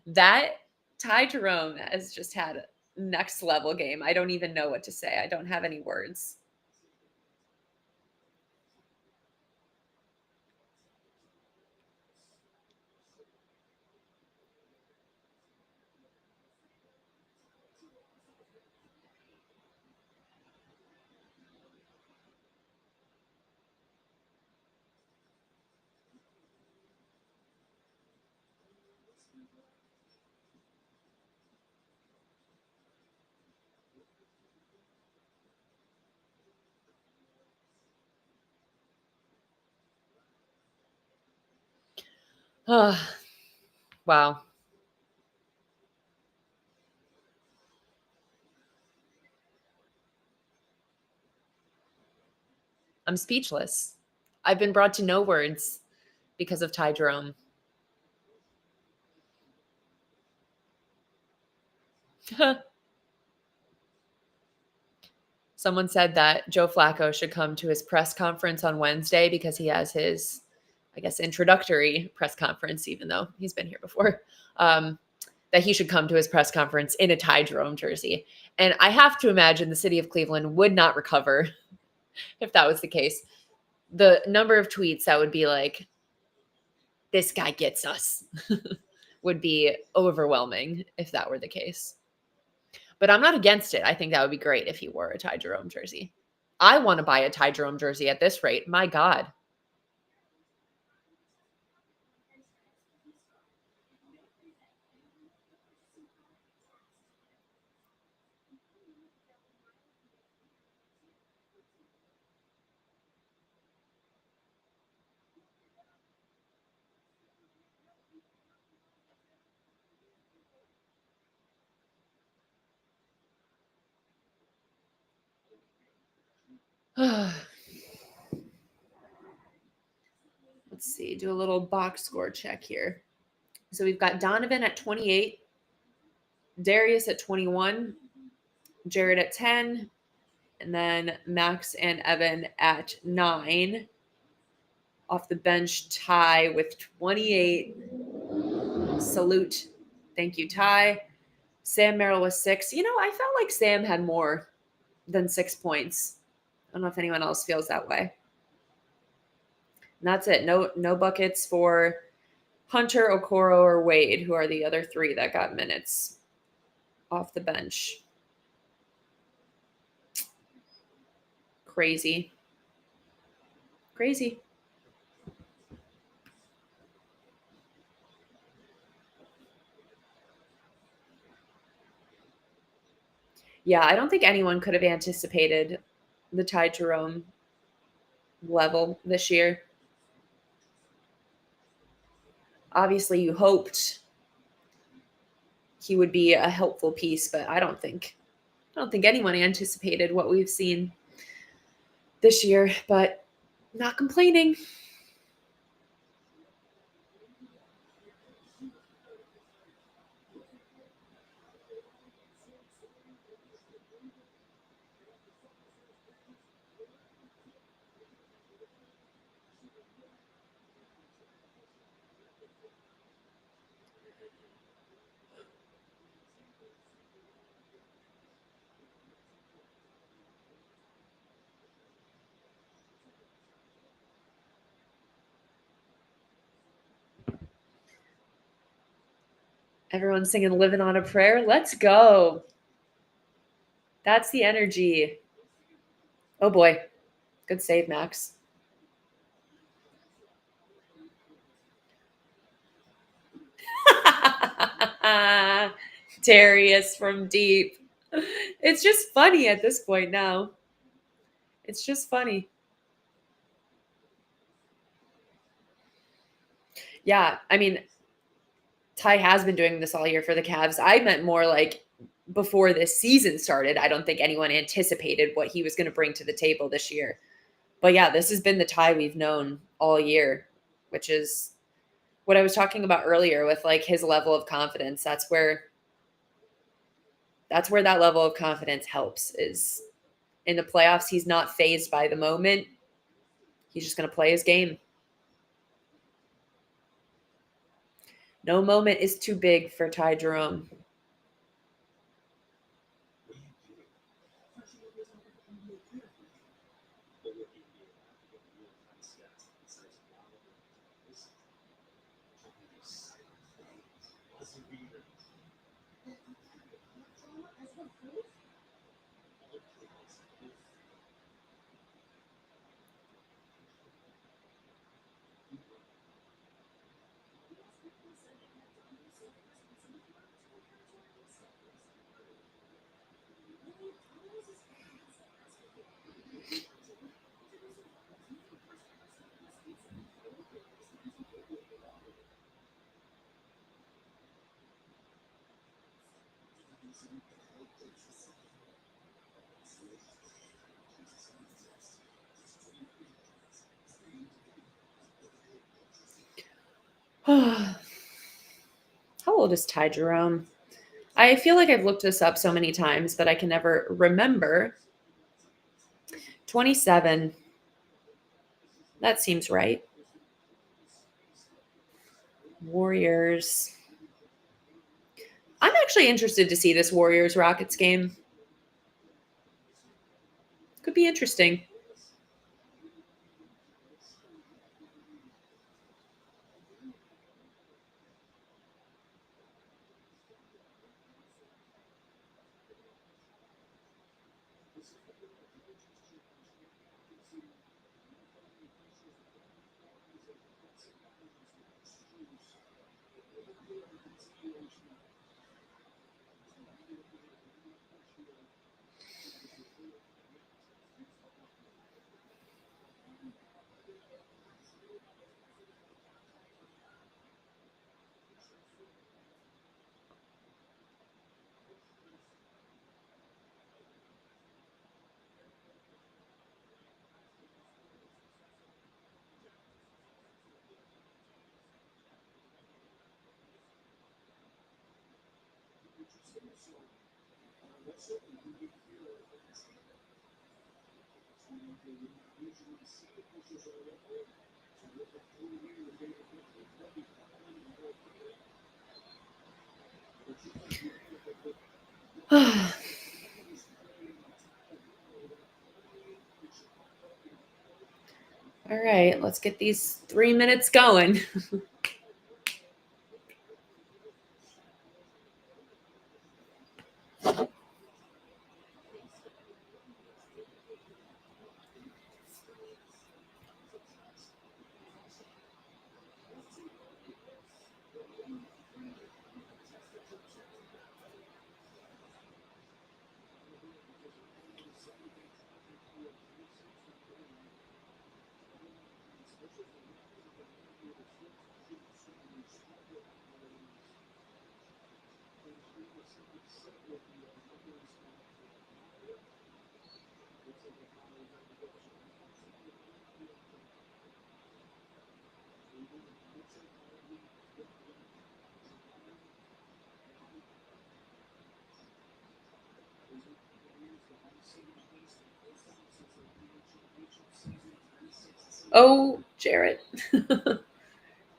That Ty Jerome has just had a next level game. I don't even know what to say. I don't have any words. Wow. I'm speechless. I've been brought to no words because of Ty Jerome. Someone said that Joe Flacco should come to his press conference on Wednesday because he has his, I guess, introductory press conference, even though he's been here before. That he should come to his press conference in a Ty Jerome jersey. And I have to imagine the city of Cleveland would not recover if that was the case. The number of tweets that would be like, this guy gets us would be overwhelming if that were the case. But I'm not against it. I think that would be great if he wore a Ty Jerome jersey. I want to buy a Ty Jerome jersey at this rate. My God. Let's see, do a little box score check here. So we've got Donovan at 28, Darius at 21, Jared at 10, and then Max and Evan at 9. Off the bench, Ty with 28. Salute. Thank you, Ty. Sam Merrill was 6. You know, I felt like Sam had more than 6 points. I don't know if anyone else feels that way. And that's it. No buckets for Hunter, Okoro, or Wade, who are the other 3 that got minutes off the bench. Crazy. Crazy. Yeah, I don't think anyone could have anticipated the Ty Jerome level this year. Obviously, you hoped he would be a helpful piece, but I don't think anyone anticipated what we've seen this year, but not complaining. Everyone's singing Living on a Prayer. Let's go. That's the energy. Oh boy. Good save, Max. Darius from deep. It's just funny at this point now. It's just funny. Yeah, I mean, Ty has been doing this all year for the Cavs. I meant more like before this season started. I don't think anyone anticipated what he was going to bring to the table this year. But yeah, this has been the Ty we've known all year, which is what I was talking about earlier with like his level of confidence. That's where that level of confidence helps is in the playoffs. He's not phased by the moment. He's just going to play his game. No moment is too big for Ty Jerome. How old is Ty Jerome? I feel like I've looked this up so many times, but I can never remember. 27. That seems right. Warriors. I'm actually interested to see this Warriors Rockets game. Could be interesting. All right, let's get these 3 minutes going. Oh, Jarrett.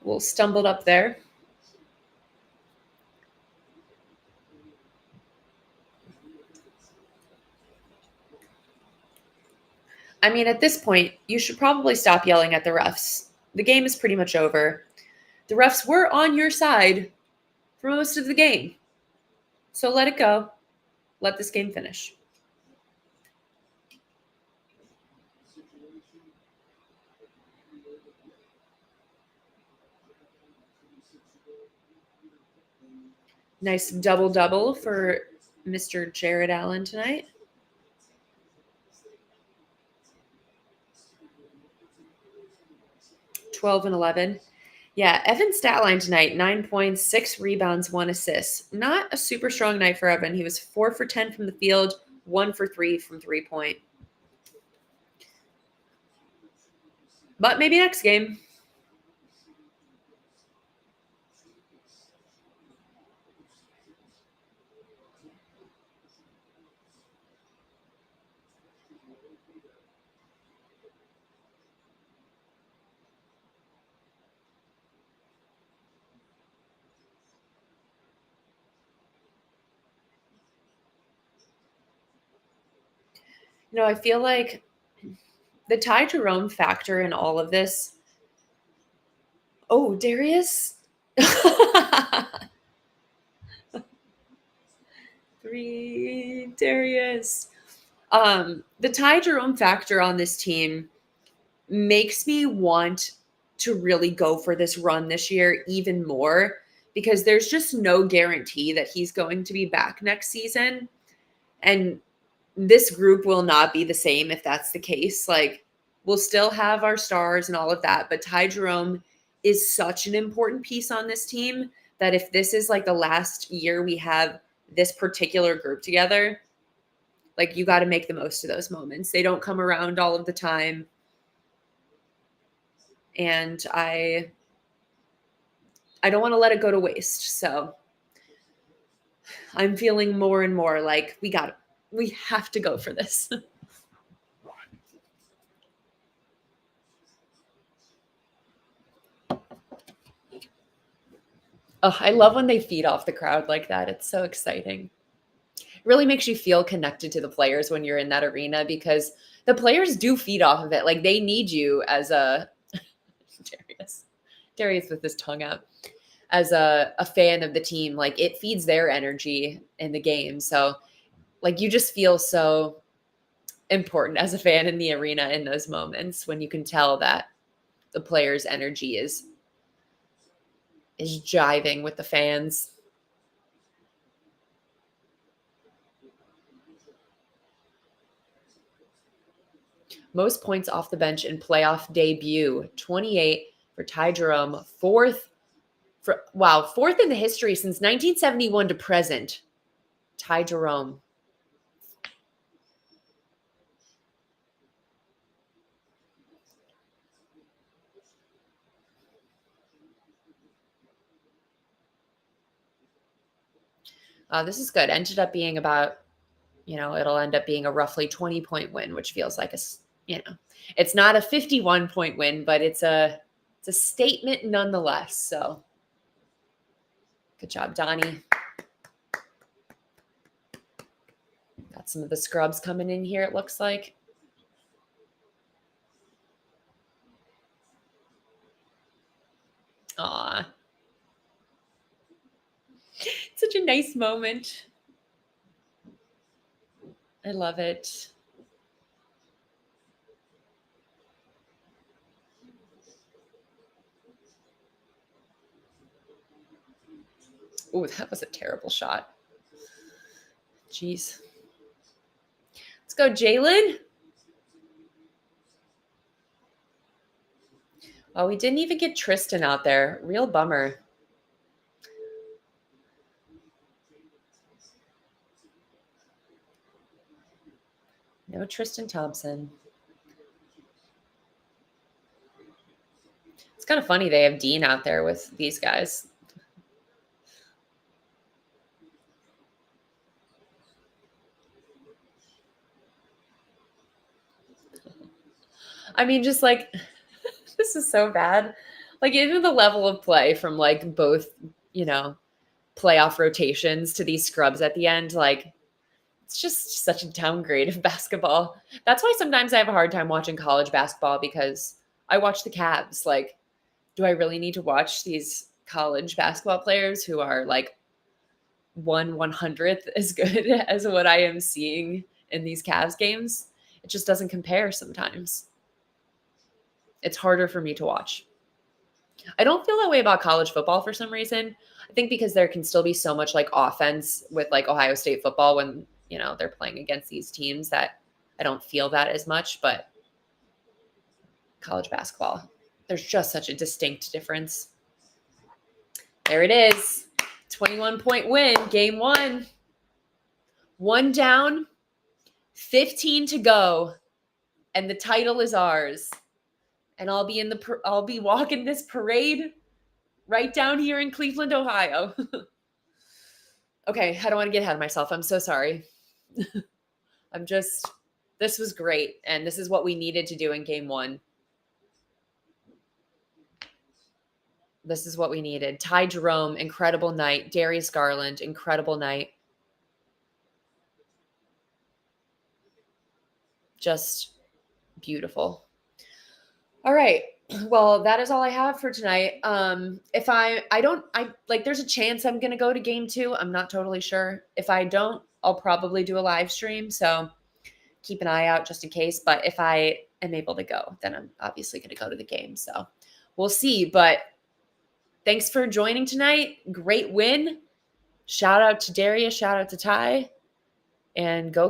We'll stumbled up there. I mean, at this point, you should probably stop yelling at the refs. The game is pretty much over. The refs were on your side for most of the game. So let it go. Let this game finish. Nice double-double for Mr. Jared Allen tonight. 12 and 11. Yeah, Evan's stat line tonight, 9 points, 6 rebounds, 1 assist. Not a super strong night for Evan. He was 4 for 10 from the field, 1 for 3 from three-point. But maybe next game. I feel like the Ty Jerome factor in all of this. Oh, Darius. 3, Darius. The Ty Jerome factor on this team makes me want to really go for this run this year even more, because there's just no guarantee that he's going to be back next season. And this group will not be the same if that's the case. Like, we'll still have our stars and all of that, but Ty Jerome is such an important piece on this team that if this is like the last year we have this particular group together, like, you got to make the most of those moments. They don't come around all of the time. And I don't want to let it go to waste. So I'm feeling more and more like we have to go for this. Oh, I love when they feed off the crowd like that. It's so exciting. It really makes you feel connected to the players when you're in that arena, because the players do feed off of it. Like, they need you as a Darius with his tongue out, as a fan of the team. Like, it feeds their energy in the game. So, like, you just feel so important as a fan in the arena in those moments when you can tell that the players' energy is jiving with the fans. Most points off the bench in playoff debut, 28 for Ty Jerome. Fourth in the history since 1971 to present. Ty Jerome. This is good. Ended up being about, it'll end up being a roughly 20-point win, which feels like it's not a 51-point win, but it's a statement nonetheless. So good job, Donnie. Got some of the scrubs coming in here, it looks like. Aw. Such a nice moment. I love it. Oh, that was a terrible shot. Jeez. Let's go, Jalen. Oh, we didn't even get Tristan out there. Real bummer. No Tristan Thompson. It's kind of funny they have Dean out there with these guys. I mean, just like, this is so bad. Like, even the level of play from like both, playoff rotations to these scrubs at the end, like, it's just such a downgrade of basketball. That's why sometimes I have a hard time watching college basketball, because I watch the Cavs. Like, do I really need to watch these college basketball players who are like 1/100th as good as what I am seeing in these Cavs games? It just doesn't compare sometimes. It's harder for me to watch. I don't feel that way about college football for some reason. I think because there can still be so much like offense with like Ohio State football when, they're playing against these teams that I don't feel that as much, but college basketball, there's just such a distinct difference. There it is. 21-point win, game 1. 1 down, 15 to go, and the title is ours. And I'll be walking this parade right down here in Cleveland, Ohio. Okay, I don't want to get ahead of myself. I'm so sorry. This was great. And this is what we needed to do in game 1. This is what we needed. Ty Jerome, incredible night. Darius Garland, incredible night. Just beautiful. All right. Well, that is all I have for tonight. If there's a chance I'm going to go to game 2. I'm not totally sure. If I don't, I'll probably do a live stream. So keep an eye out just in case. But if I am able to go, then I'm obviously going to go to the game. So we'll see. But thanks for joining tonight. Great win. Shout out to Darius. Shout out to Ty. And go